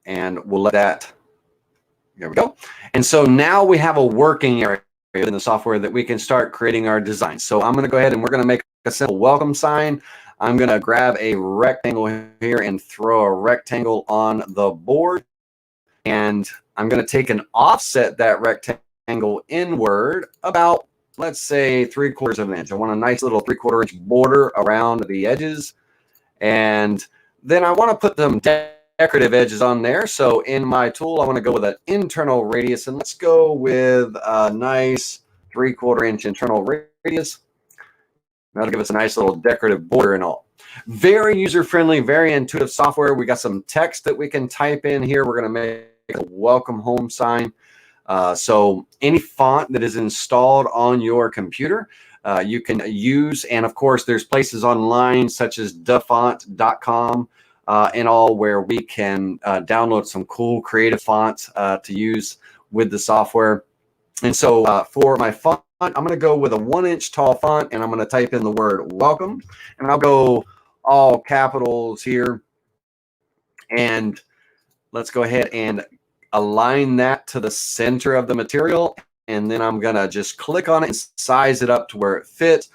And we'll let that. There we go. And so now we have a working area in the software that we can start creating our design. So I'm going to go ahead and we're going to make a simple welcome sign. I'm going to grab a rectangle here and throw a rectangle on the board. And I'm going to take and offset that rectangle inward about, let's say, 3/4 of an inch. I want a nice little 3/4 inch border around the edges. And then I want to put them decorative edges on there. So in my tool, I want to go with an internal radius, and let's go with a nice 3/4 inch internal radius. That'll give us a nice little decorative border and all. Very user-friendly, very intuitive software. We got some text that we can type in here. We're going to make a welcome home sign. So any font that is installed on your computer, you can use. And of course, there's places online such as dafont.com and all where we can download some cool creative fonts to use with the software. And so for my font, I'm going to go with a 1 inch tall font, and I'm going to type in the word welcome, and I'll go all capitals here. And let's go ahead and align that to the center of the material. And then I'm going to just click on it and size it up to where it fits.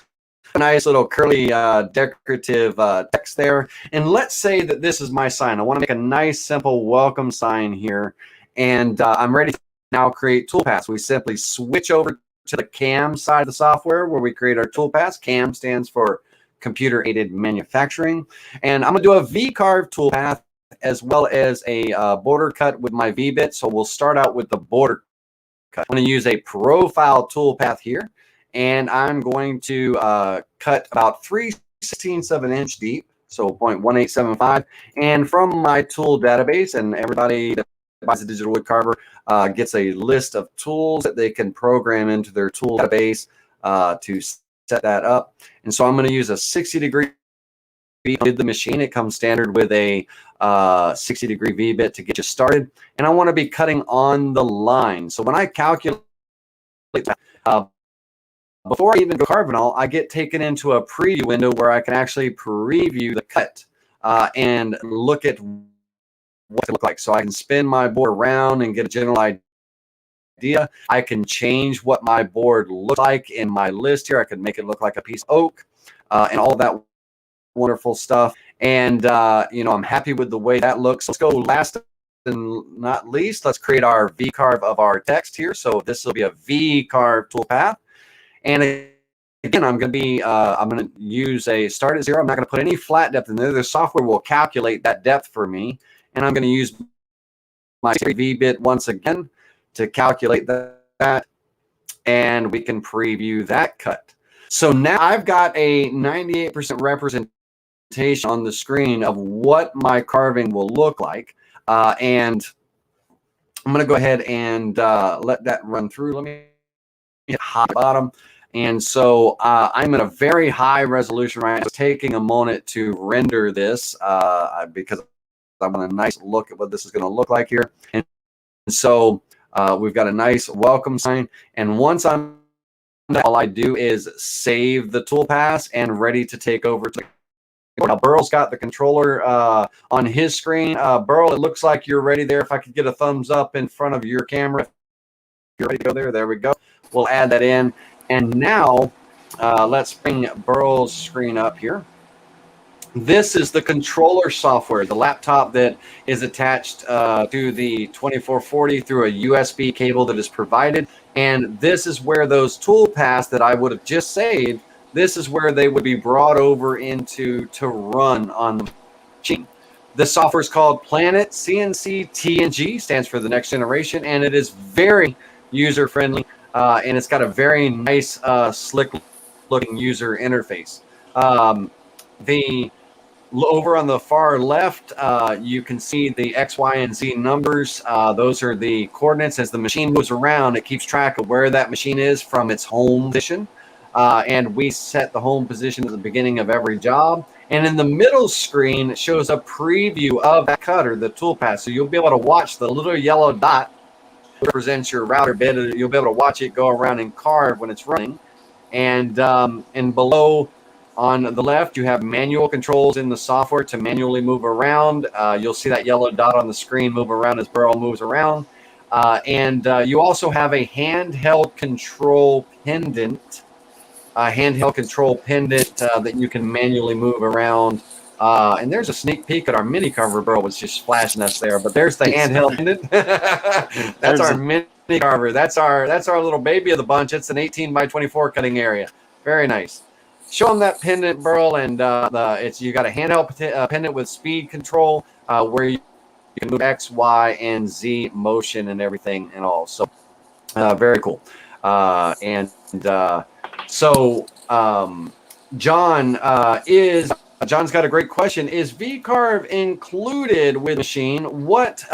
A nice little curly decorative text there. And let's say that this is my sign. I want to make a nice simple welcome sign here. And I'm ready to now create toolpaths. We simply switch over to the CAM side of the software where we create our toolpaths. CAM stands for Computer Aided Manufacturing. And I'm going to do a VCarve toolpath as well as a border cut with my V-bit. So we'll start out with the border cut. I'm going to use a profile toolpath here. And I'm going to cut about 3/16 of an inch deep, so 0.1875. And from my tool database, and everybody that buys a digital wood carver gets a list of tools that they can program into their tool database to set that up. And so I'm going to use a 60-degree with the machine. It comes standard with a 60-degree V-bit to get you started. And I want to be cutting on the line. So when I calculate before I even go carving all, I get taken into a preview window where I can actually preview the cut and look at what it looks like. So I can spin my board around and get a general idea. I can change what my board looks like in my list here. I can make it look like a piece of oak and all that wonderful stuff. And, you know, I'm happy with the way that looks. Let's go last and not least. Let's create our VCarve of our text here. So this will be a VCarve toolpath. And again, I'm going to use a start at 0. I'm not going to put any flat depth in there. The software will calculate that depth for me. And I'm going to use my V-bit once again to calculate that. And we can preview that cut. So now I've got a 98% representation on the screen of what my carving will look like. And I'm going to go ahead and let that run through. Let me hit high bottom. And so I'm at a very high resolution right now. It's taking a moment to render this because I want a nice look at what this is going to look like here. And so we've got a nice welcome sign. And once I'm done, all I do is save the tool pass and ready to take over. Now, Burl's got the controller on his screen. Burl, it looks like you're ready there. If I could get a thumbs up in front of your camera. If you're ready to go there. There we go. We'll add that in. And now let's bring Burl's screen up here. This is the controller software, the laptop that is attached to the 2440 through a USB cable that is provided. And this is where those tool paths that I would have just saved, this is where they would be brought over into to run on the machine. This software is called Planet CNC TNG, stands for the next generation, and it is very user-friendly. And it's got a very nice, slick-looking user interface. Over on the far left, you can see the X, Y, and Z numbers. Those are the coordinates. As the machine moves around, it keeps track of where that machine is from its home position. And we set the home position at the beginning of every job. And in the middle screen, it shows a preview of that cutter, the toolpath. So you'll be able to watch the little yellow dot represents your router bit. You'll be able to watch it go around and carve when it's running. And below on the left, you have manual controls in the software to manually move around. You'll see that yellow dot on the screen move around as Burl moves around. And you also have a handheld control pendant. That you can manually move around. And there's a sneak peek at our mini carver. Burl was just flashing us there, but there's the handheld pendant. That's our mini carver. That's our little baby of the bunch. It's an 18x24 cutting area. Very nice. Show them that pendant, Burl, and you got a handheld pendant with speed control where you can move X, Y, and Z motion and everything and all. So very cool. So John's got a great question. Is VCarve included with the machine? What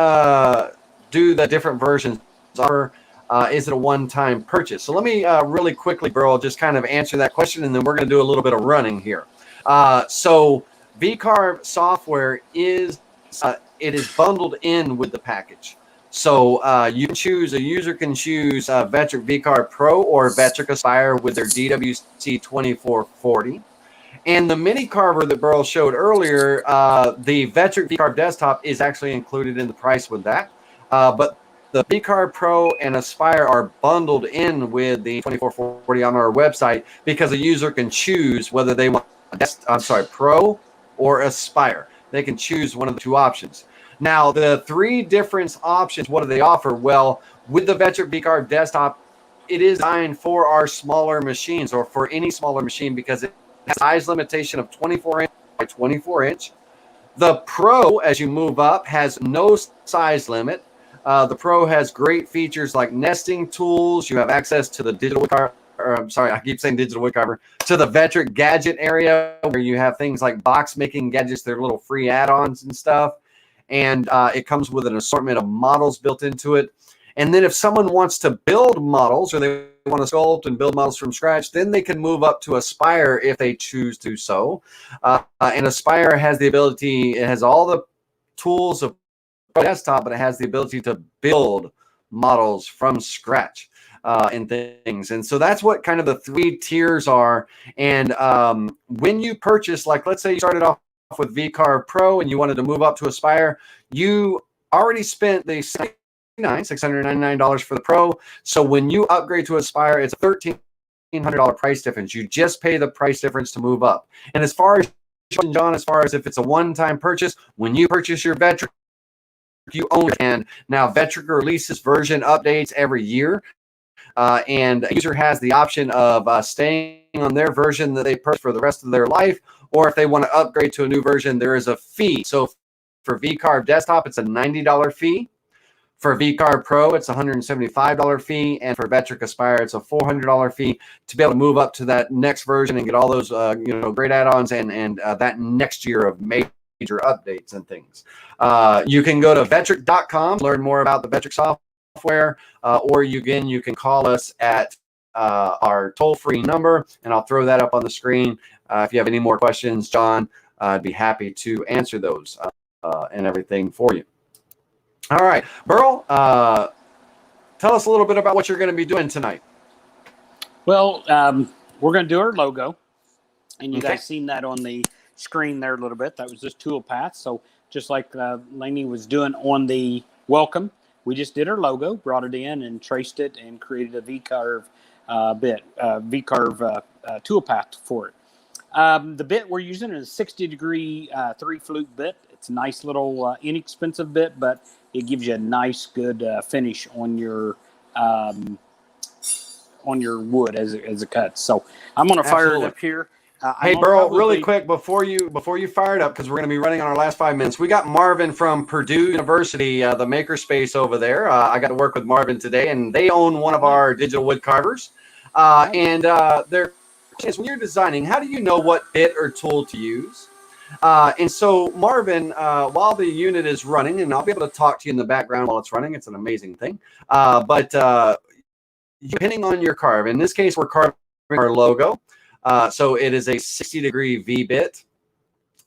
do the different versions offer? Is it a one-time purchase? So let me really quickly, Burl, just kind of answer that question, and then we're going to do a little bit of running here. So VCarve software is bundled in with the package. So a user can choose Vectric VCarve Pro or Vectric Aspire with their DWC2440. And the mini carver that Burl showed earlier, the Vectric VCarve desktop is actually included in the price with that. But the VCarve Pro and Aspire are bundled in with the 2440 on our website because a user can choose whether they want Pro or Aspire. They can choose one of the two options. Now, the three different options, what do they offer? Well, with the Vectric VCarve desktop, it is designed for our smaller machines or for any smaller machine because it has a size limitation of 24 inch by 24 inch. The Pro, as you move up, has no size limit. The Pro has great features like nesting tools. You have access to the digital woodcarver. I keep saying digital woodcarver. To the Vectric gadget area where you have things like box making gadgets. They're little free add-ons and stuff. And it comes with an assortment of models built into it. And then if someone wants to build models or they want to sculpt and build models from scratch, then they can move up to Aspire if they choose to so. And Aspire has the ability, it has all the tools of desktop, but it has the ability to build models from scratch and things. And so that's what kind of the three tiers are. And when you purchase, like let's say you started off with VCarve Pro and you wanted to move up to Aspire, you already spent the $699 for the Pro. So when you upgrade to Aspire, it's a $1,300 price difference. You just pay the price difference to move up. And as far as John, as far as if it's a one-time purchase, when you purchase your Vectric, you own it. And now Vectric releases version updates every year. And a user has the option of staying on their version that they purchased for the rest of their life, or if they want to upgrade to a new version, there is a fee. So for VCarve Desktop, it's a $90 fee. For VCarve Pro, it's a $175 fee, and for Vectric Aspire, it's a $400 fee to be able to move up to that next version and get all those great add-ons and that next year of major updates and things. You can go to Vectric.com to learn more about the Vectric software, or you can call us at our toll-free number, and I'll throw that up on the screen. If you have any more questions, John, I'd be happy to answer those and everything for you. All right, Burl, tell us a little bit about what you're going to be doing tonight. Well, we're going to do our logo, and you guys seen that on the screen there a little bit. That was just tool path. So just like Laney was doing on the welcome, we just did our logo, brought it in and traced it and created a V-carve tool path for it. The bit we're using is a 60-degree 3-flute bit. It's a nice little inexpensive bit, but it gives you a nice, good finish on your wood as it cuts. So I'm going to fire it up here. Hey, Burl, really quick before you fire it up, because we're going to be running on our last 5 minutes. We got Marvin from Purdue University, the makerspace over there. I got to work with Marvin today, and they own one of our digital wood carvers. And their question is, when you're designing, how do you know what bit or tool to use? And so, Marvin, while the unit is running, and I'll be able to talk to you in the background while it's running, it's an amazing thing. But depending on your carve, in this case, we're carving our logo. So it is a 60-degree V-bit.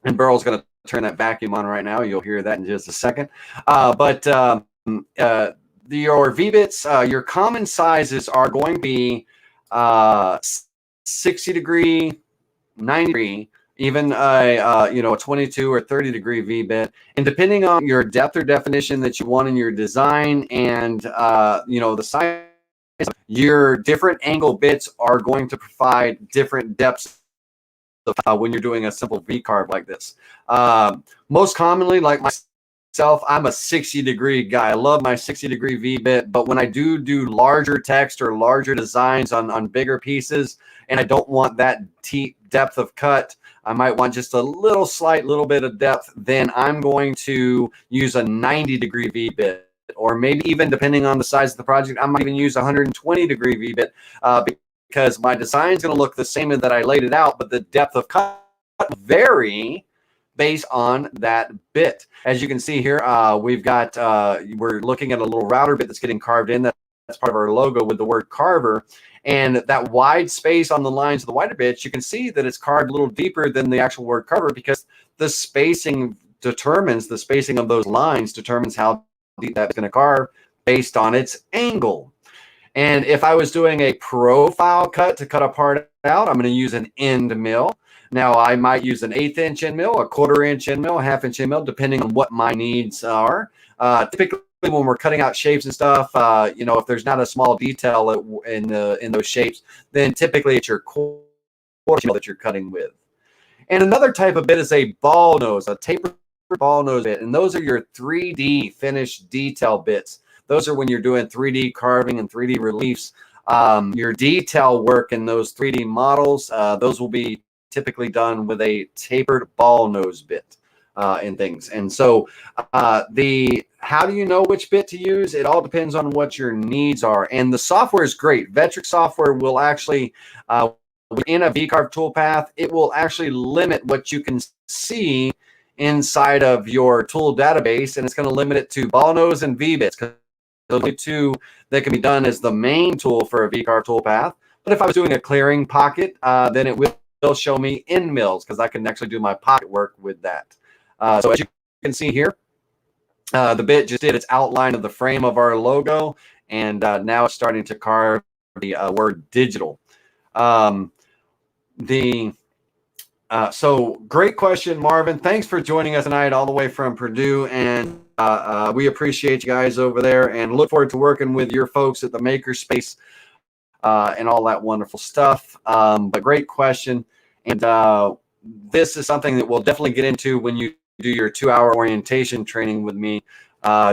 And Burl's going to turn that vacuum on right now. You'll hear that in just a second. But your V-bits, your common sizes are going to be 60-degree, 90-degree, even a 22 or 30-degree V-bit, and depending on your depth or definition that you want in your design, and the size, your different angle bits are going to provide different depths when you're doing a simple V-carve like this. Most commonly, like myself, I'm a 60-degree guy. I love my 60-degree V-bit, but when I do larger text or larger designs on bigger pieces, and I don't want that depth of cut, I might want just a little bit of depth, then I'm going to use a 90-degree V-bit, or maybe even, depending on the size of the project, I might even use a 120-degree V-bit because my design is going to look the same as that I laid it out, but the depth of cut vary based on that bit. As you can see here, we've got, we're looking at a little router bit that's getting carved in. That's part of our logo with the word Carver. And that wide space on the lines of the wider bits, you can see that it's carved a little deeper than the actual word Carver, because the spacing determines, the spacing of those lines determines how deep that's going to carve based on its angle. And if I was doing a profile cut to cut a part out, I'm going to use an end mill. Now, I might use an 1/8 inch end mill, a 1/4 inch end mill, a 1/2 inch end mill, depending on what my needs are. Typically, when we're cutting out shapes and stuff, if there's not a small detail in those shapes, then typically it's your 1/4 mill that you're cutting with. And another type of bit is a ball nose, a tapered ball nose bit, and those are your 3D finished detail bits. Those are when you're doing 3D carving and 3D reliefs. Your detail work in those 3D models, those will be typically done with a tapered ball nose bit and things. And so how do you know which bit to use? It all depends on what your needs are. And the software is great. Vectric software will actually, in a V-carve toolpath, it will actually limit what you can see inside of your tool database, and it's going to limit it to ball nose and V-bits, because those are the two that can be done as the main tool for a V-carve toolpath. But if I was doing a clearing pocket, then it will show me end mills, because I can actually do my pocket work with that. So as you can see here, the bit just did its outline of the frame of our logo, and now it's starting to carve the word digital. So great question, Marvin. Thanks for joining us tonight all the way from Purdue, and we appreciate you guys over there, and look forward to working with your folks at the Makerspace and all that wonderful stuff. But great question, and this is something that we'll definitely get into when you do your 2-hour orientation training with me,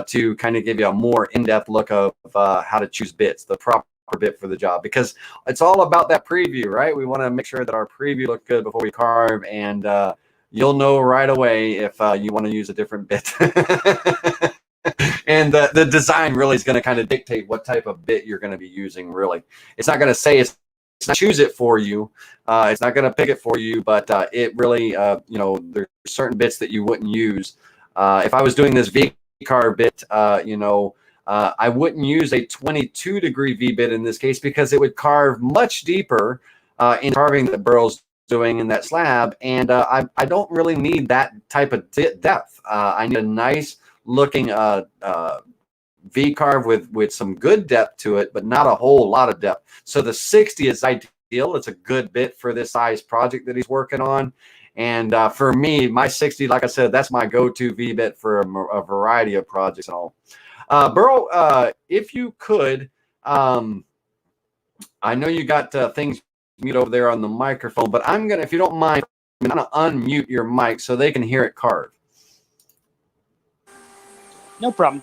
to kind of give you a more in-depth look of how to choose bits, the proper bit for the job, because it's all about that preview, right? We want to make sure that our preview looks good before we carve, and you'll know right away if you want to use a different bit. And the design really is going to kind of dictate what type of bit you're going to be using. Really, it's not going to say it's not choose it for you. It's not going to pick it for you, but it really, there's certain bits that you wouldn't use. If I was doing this V-carve bit, I wouldn't use a 22-degree V-bit in this case because it would carve much deeper in carving that Burl's doing in that slab, and I don't really need that type of depth. I need a nice looking V-carve with some good depth to it, but not a whole lot of depth. So the 60 is ideal. It's a good bit for this size project that he's working on. And for me, my 60, like I said, that's my go-to V-bit for a variety of projects and all. Burl, if you could, I know you got things mute over there on the microphone, but I'm going to, if you don't mind, I'm going to unmute your mic so they can hear it carve. No problem.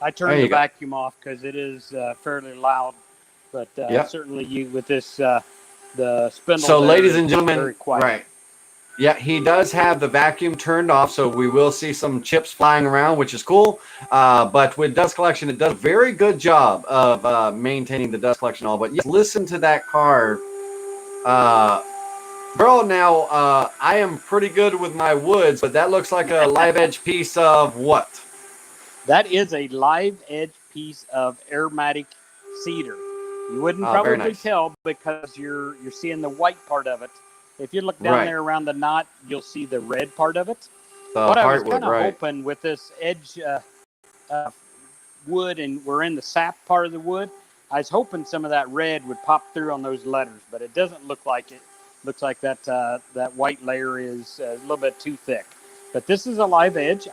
I turned the vacuum off because it is fairly loud, but certainly you with this, the spindle. So ladies and gentlemen, right. Yeah, he does have the vacuum turned off, so we will see some chips flying around, which is cool. But with dust collection, it does a very good job of maintaining the dust collection and all. But yes, listen to that carve. Burl, now, I am pretty good with my woods, but that looks like a live edge piece of what? That is a live edge piece of aromatic cedar. You wouldn't probably tell because you're seeing the white part of it. If you look down there around the knot, you'll see the red part of it. What I was kind of hoping with this edge wood, and we're in the sap part of the wood, I was hoping some of that red would pop through on those letters, but it doesn't look like it. Looks like that that white layer is a little bit too thick. But this is a live edge.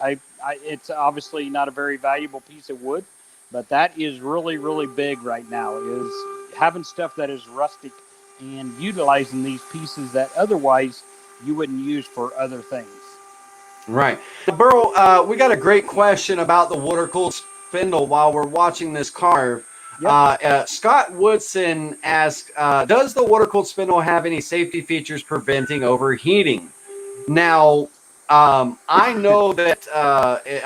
It's obviously not a very valuable piece of wood, but that is really, really big right now, is having stuff that is rustic and utilizing these pieces that otherwise you wouldn't use for other things. Right. Burl, we got a great question about the water-cooled spindle while we're watching this carve. Yep. Scott Woodson asked, does the water-cooled spindle have any safety features preventing overheating? Now, I know that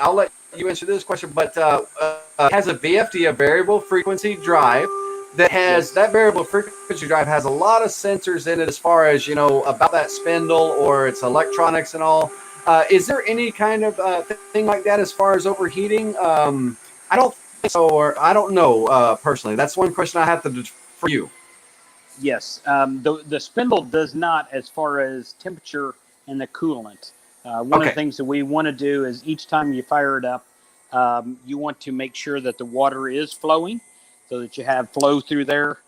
I'll let you answer this question, but it has a VFD, a variable frequency drive, that has that variable frequency drive has a lot of sensors in it as far as, about that spindle or its electronics and all. Is there any kind of thing like that as far as overheating? I don't think so, or I don't know personally. That's one question I have to do for you. Yes, the spindle does not as far as temperature and the coolant. One of the things that we want to do is each time you fire it up, you want to make sure that the water is flowing so that you have flow through there.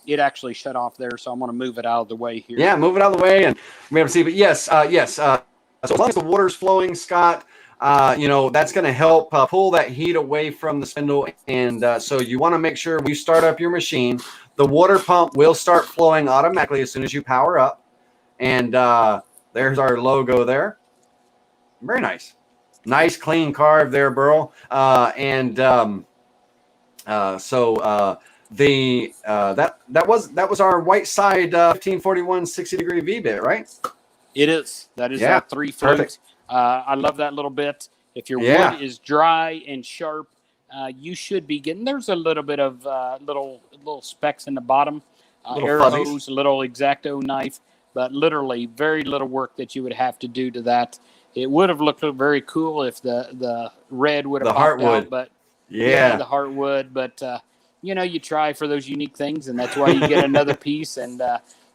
It actually shut off there, so I'm going to move it out of the way here. Yeah, move it out of the way and we have to see. But yes. So as long as the water's flowing, Scott, that's going to help pull that heat away from the spindle. And so you want to make sure when you start up your machine, the water pump will start flowing automatically as soon as you power up. And there's our logo there. Very nice. Nice clean carve there, Burl. That was our white side 1541 60-degree V-bit, right? It is. That is 3 flutes. I love that little bit. If your wood is dry and sharp, you should be getting. There's a little bit of little specks in the bottom, arrows, a little X-Acto knife, but literally very little work that you would have to do to that. It would have looked very cool if the red would have popped out, but the heartwood. But you try for those unique things, and that's why you get another piece and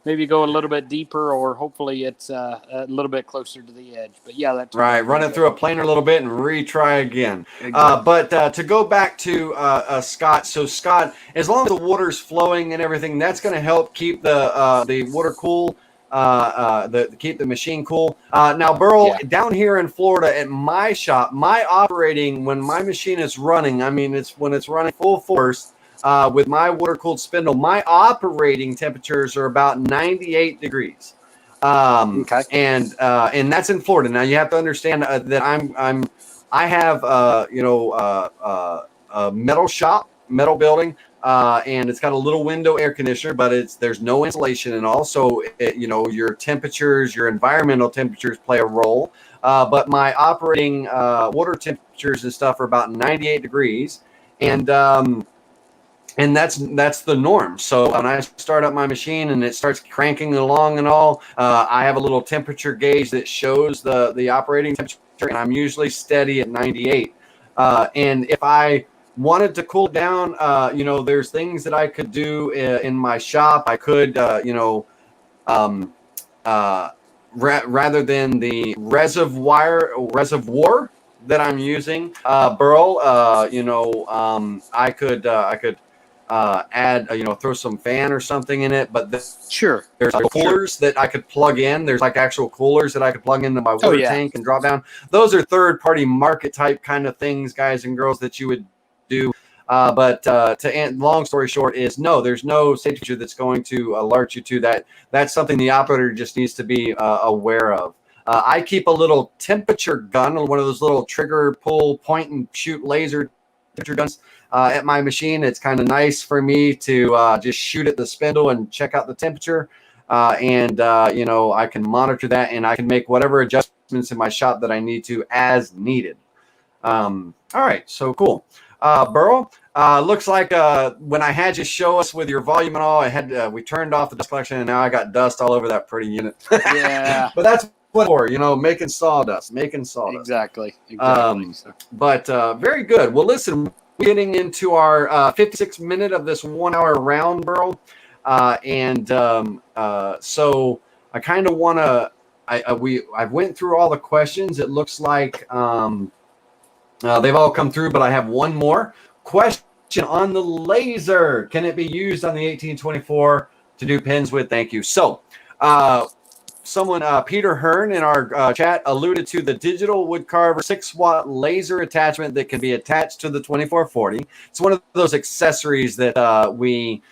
maybe go a little bit deeper, or hopefully it's a little bit closer to the edge. But yeah, that's right. Run it through a planer a little bit and retry again. Exactly. But to go back to Scott, so Scott, as long as the water's flowing and everything, that's going to help keep the water cool. Keep the machine cool. Now, Burl, down here in Florida at my shop, my operating when my machine is running, I mean, when it's running full force with my water-cooled spindle, my operating temperatures are about 98 degrees. And that's in Florida. Now, you have to understand that I have a metal shop, metal building. And it's got a little window air conditioner, but there's no insulation and all. So, your temperatures, your environmental temperatures play a role. but my operating water temperatures and stuff are about 98 degrees, and that's the norm. So when I start up my machine and it starts cranking along and all, I have a little temperature gauge that shows the operating temperature, and I'm usually steady at 98. And if I wanted to cool it down, there's things that I could do in my shop. I could, rather than the reservoir that I'm using, Burl, I could add, throw some fan or something in it. But sure, there's coolers that I could plug in. There's like actual coolers that I could plug into my water tank and drop down. Those are third-party market type kind of things, guys and girls, that you would do. But to end, long story short is no, there's no safety feature that's going to alert you to that. That's something the operator just needs to be aware of. I keep a little temperature gun, one of those little trigger, pull, point and shoot laser temperature guns at my machine. It's kind of nice for me to just shoot at the spindle and check out the temperature. I can monitor that, and I can make whatever adjustments in my shop that I need to as needed. All right, so cool. Burl, looks like when I had you show us with your volume and all, we turned off the dust collection, and now I got dust all over that pretty unit. Yeah. But that's what for, making sawdust. Exactly. But very good. Well, listen, we're getting into our 56 minute of this 1 hour round, Burl. So I kind of want to, I went through all the questions. It looks like, they've all come through, but I have one more question on the laser. Can it be used on the 1824 to do pins with? Thank you. So, someone, Peter Hearn in our chat alluded to the digital wood carver 6-watt laser attachment that can be attached to the 2440. It's one of those accessories that we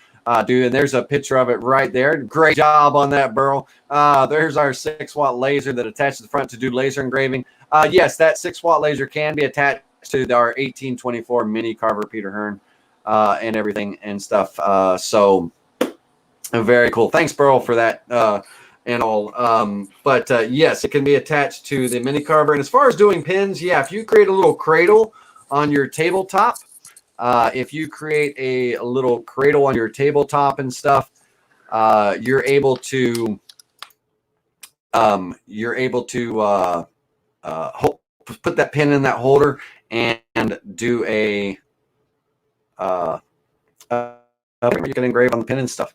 do, and there's a picture of it right there. Great job on that, Burl. There's our 6-watt laser that attaches to the front to do laser engraving. Yes, that 6-watt laser can be attached to our 1824 mini carver, Peter Hearn, and everything and stuff. So very cool. Thanks, Burl, for that and all. Yes, it can be attached to the mini carver. And as far as doing pins, yeah, if you create a little cradle on your tabletop, if you create a little cradle on your tabletop and stuff, you're able to put that pin in that holder and do you can engrave on the pin and stuff.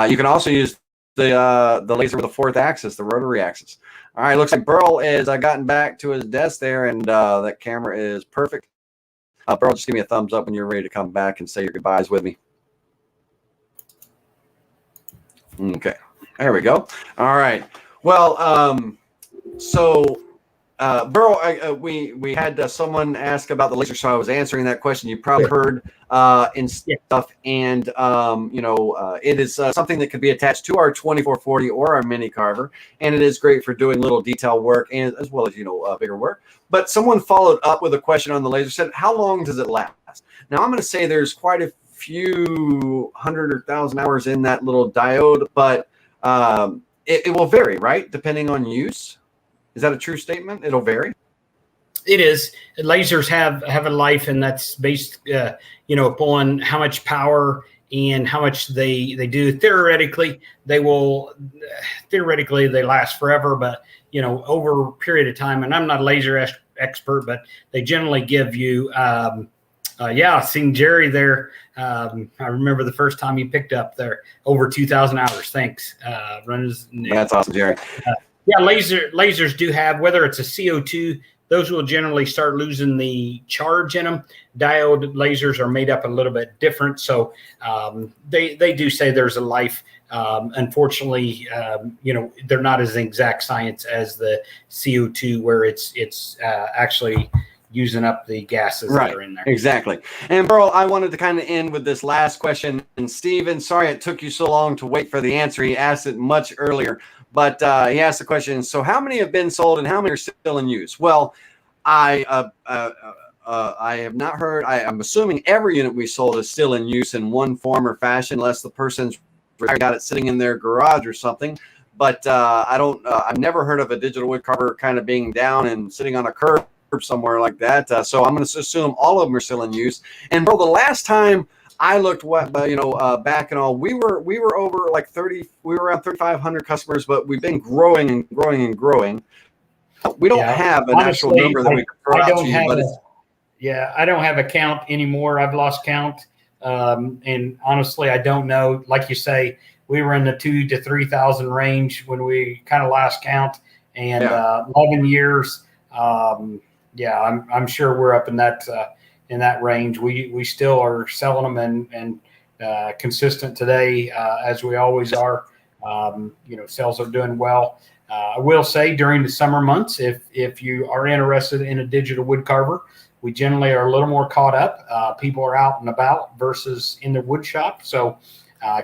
You can also use the laser with the 4th axis, the rotary axis. All right, looks like Burl is gotten back to his desk there, and that camera is perfect. Burl, just give me a thumbs up when you're ready to come back and say your goodbyes with me. Okay, there we go. All right. Well, Burl, we had someone ask about the laser, so I was answering that question. You probably heard and stuff, and it is something that could be attached to our 2440 or our mini carver, and it is great for doing little detail work and as well as bigger work. But someone followed up with a question on the laser, said, how long does it last? Now I'm going to say there's quite a few 100 or 1,000 hours in that little diode, but it will vary, right, depending on use. Is that a true statement? It'll vary. It is. Lasers have a life, and that's based, upon how much power and how much they do. Theoretically, they last forever, but over a period of time. And I'm not a laser expert, but they generally give you. I've seen Jerry there. I remember the first time he picked up there, over 2,000 hours. Thanks. That's awesome, Jerry. Yeah, lasers do have, whether it's a CO2, those will generally start losing the charge in them. Diode lasers are made up a little bit different, so they do say there's a life. Unfortunately, they're not as exact science as the CO2, where it's actually using up the gases that are in there. Exactly. And Burl, I wanted to kind of end with this last question. And Steven, sorry it took you so long to wait for the answer. He asked it much earlier. But he asked the question, so how many have been sold and how many are still in use? Well, I have not heard. I'm assuming every unit we sold is still in use in one form or fashion, unless the person's got it sitting in their garage or something. but I've never heard of a digital wood carver kind of being down and sitting on a curb somewhere like that. So I'm going to assume all of them are still in use. And bro, the last time I looked back and all, we were over like 30, we were around 3,500 customers, but we've been growing and growing and growing. We don't have an actual number that we can throw out to you, but I don't have a count anymore. I've lost count. And honestly, I don't know. Like you say, we were in the 2,000 to 3,000 range when we kind of last count, and 11 years. I'm sure we're up in that range. We still are selling them and consistent today, as we always are. Sales are doing well. I will say during the summer months, if you are interested in a digital wood carver, we generally are a little more caught up. People are out and about versus in the wood shop, so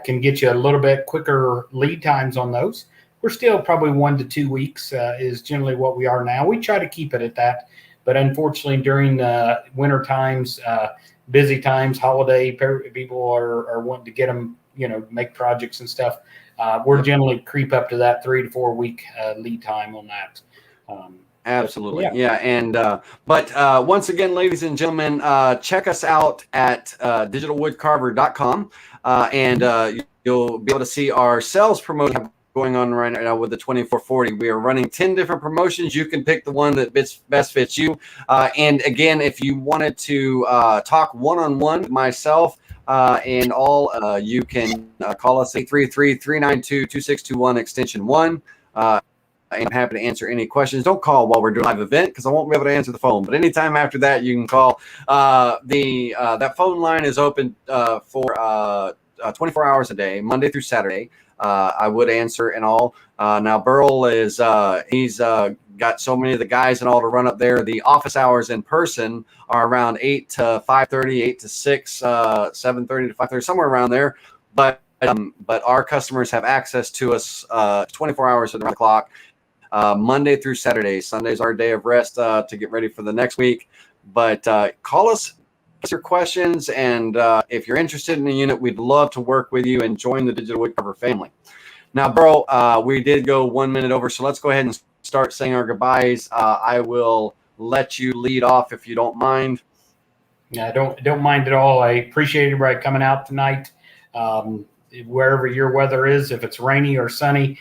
can get you a little bit quicker lead times on those. We're still probably 1 to 2 weeks is generally what we are now. We try to keep it at that, but unfortunately during the winter times, busy times, holiday, people are wanting to get them, make projects and stuff. We're generally creep up to that 3 to 4 week lead time on that. Absolutely. And but once again, ladies and gentlemen, check us out at digitalwoodcarver.com, and you'll be able to see our sales promotion going on right now with the 2440. We are running 10 different promotions. You can pick the one that best fits you. And again, if you wanted to talk one-on-one with myself and all, you can call us 833-392-2621 extension 1. I'm happy to answer any questions. Don't call while we're doing a live event because I won't be able to answer the phone. But anytime after that, you can call. That phone line is open for 24 hours a day, Monday through Saturday. I would answer and all. Now Burl is he's got so many of the guys and all to run up there. The office hours in person are around 8 to 5:30, 8 to 6, 7:30 to 5:30, somewhere around there. But our customers have access to us 24 hours around the clock. Monday through Saturday. Sunday's our day of rest to get ready for the next week. But call us, ask your questions, and if you're interested in a unit, we'd love to work with you and join the Digital Wood Carver family. Now, Burl, we did go 1 minute over, so let's go ahead and start saying our goodbyes. I will let you lead off if you don't mind. Yeah, I don't mind at all. I appreciate everybody coming out tonight. Wherever your weather is, if it's rainy or sunny,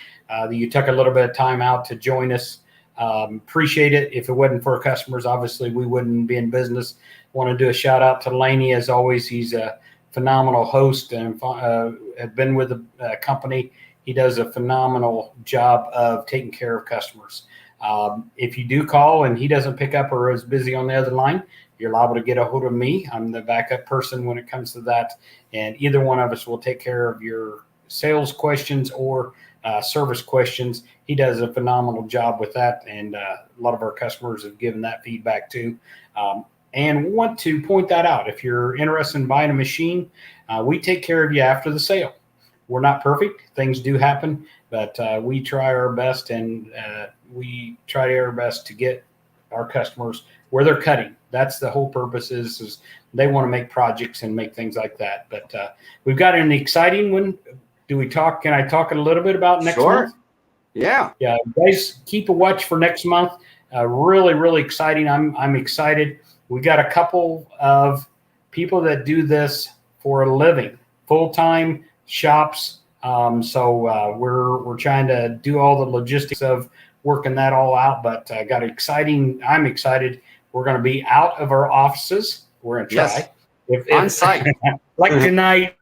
you took a little bit of time out to join us. Appreciate it. If it wasn't for our customers, obviously we wouldn't be in business. Want to do a shout out to Laney as always. He's a phenomenal host and have been with the company. He does a phenomenal job of taking care of customers. If you do call and he doesn't pick up or is busy on the other line, you're liable to get a hold of me. I'm the backup person when it comes to that. And either one of us will take care of your sales questions or service questions. He does a phenomenal job with that. And a lot of our customers have given that feedback too. And want to point that out. If you're interested in buying a machine, we take care of you after the sale. We're not perfect. Things do happen, but we try our best, and we try our best to get our customers where they're cutting. That's the whole purpose is they want to make projects and make things like that. But we've got an exciting one. Can I talk a little bit about next month? Yeah. Yeah. Guys, keep a watch for next month. Really, really exciting. I'm excited. We got a couple of people that do this for a living, full-time shops. So we're trying to do all the logistics of working that all out, but I'm excited. We're going to be out of our offices. We're going to try. Yes. On site. Like tonight,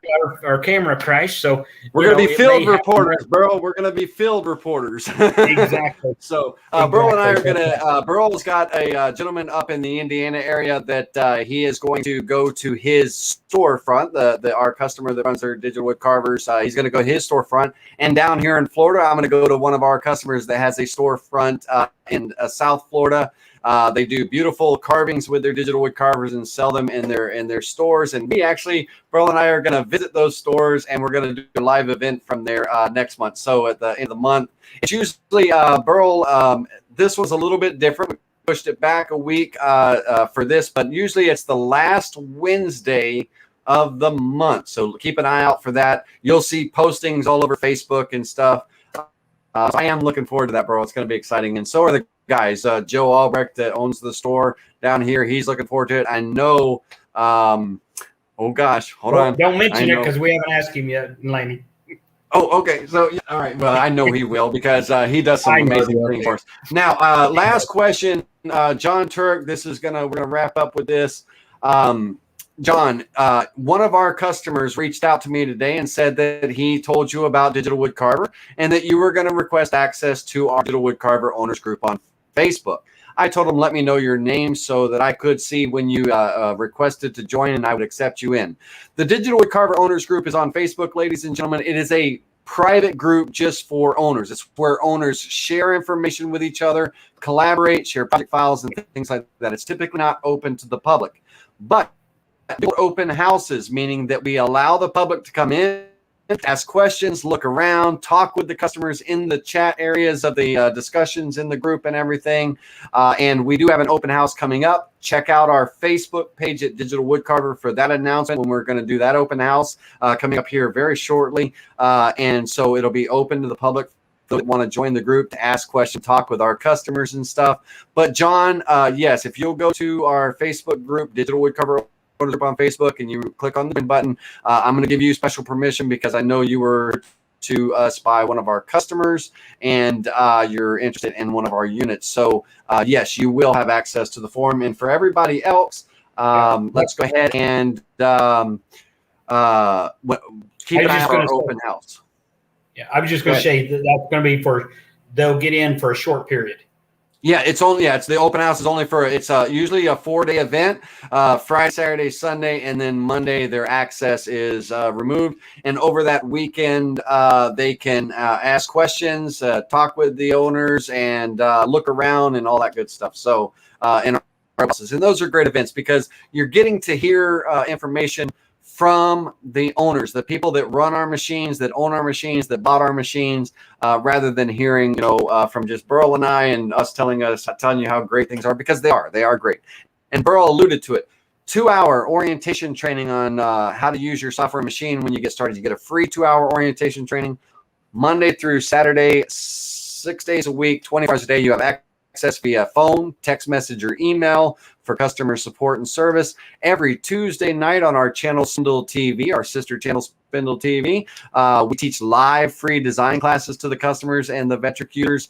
our camera crashed. So we're going to be field reporters, Burl. We're going to be field reporters. Exactly. So Burl and I are going to, Burl's got a gentleman up in the Indiana area that he is going to go to his storefront, our customer that runs their digital wood carvers. He's going to go to his storefront. And down here in Florida, I'm going to go to one of our customers that has a storefront in South Florida. They do beautiful carvings with their digital wood carvers and sell them in their stores. And we actually, Burl and I are going to visit those stores, and we're going to do a live event from there next month. So at the end of the month, it's usually Burl. This was a little bit different. We pushed it back a week for this, but usually it's the last Wednesday of the month. So keep an eye out for that. You'll see postings all over Facebook and stuff. So I am looking forward to that, bro. It's going to be exciting. And so are the guys. Joe Albrecht that owns the store down here, he's looking forward to it. I know. Oh, gosh. Hold on. Don't mention it because we haven't asked him yet, Laney. Oh, okay. So, all right. Well, I know he will because he does some amazing things for us. Now, last question, John Turk. We're gonna wrap up with this. John, one of our customers reached out to me today and said that he told you about Digital Wood Carver and that you were going to request access to our Digital Wood Carver owners group on Facebook. I told him, let me know your name so that I could see when you requested to join and I would accept you in. The Digital Wood Carver owners group is on Facebook, ladies and gentlemen. It is a private group just for owners. It's where owners share information with each other, collaborate, share project files and things like that. It's typically not open to the public, but open houses, meaning that we allow the public to come in, ask questions, look around, talk with the customers in the chat areas of the discussions in the group and everything. And we do have an open house coming up. Check out our Facebook page at Digital Wood Carver for that announcement when we're going to do that open house coming up here very shortly. And so it'll be open to the public that want to join the group to ask questions, talk with our customers and stuff. But John, yes, if you'll go to our Facebook group, Digital Wood Carver on Facebook, and you click on the button, I'm going to give you special permission because I know you were to us by one of our customers and you're interested in one of our units. So yes, you will have access to the forum. And for everybody else, let's go ahead and keep an eye on our open house. Yeah, I was just going to say that's going to be they'll get in for a short period. Yeah, it's the open house is only it's usually a 4-day event, Friday, Saturday, Sunday, and then Monday their access is removed. And over that weekend, they can ask questions, talk with the owners, and look around and all that good stuff. So, and those are great events because you're getting to hear information from the owners, the people that run our machines, that own our machines, that bought our machines, rather than hearing, from just Burl and I and us telling you how great things are, because they are great. And Burl alluded to it. 2-hour orientation training on how to use your software machine when you get started. You get a free 2-hour orientation training Monday through Saturday, 6 days a week, 24 hours a day. You have access via phone, text message, or email for customer support and service. Every Tuesday night on our channel Spindle TV, our sister channel Spindle TV, we teach live free design classes to the customers and the Vectric users.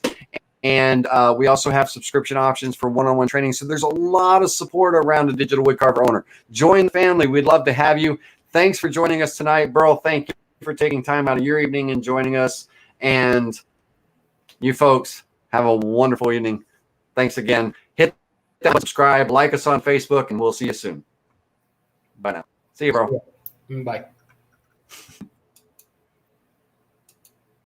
And we also have subscription options for one-on-one training. So there's a lot of support around a Digital Wood Carver owner. Join the family. We'd love to have you. Thanks for joining us tonight. Burl, thank you for taking time out of your evening and joining us. And you folks have a wonderful evening. Thanks again. Hit that subscribe, like us on Facebook, and we'll see you soon. Bye now. See you, bro. Bye.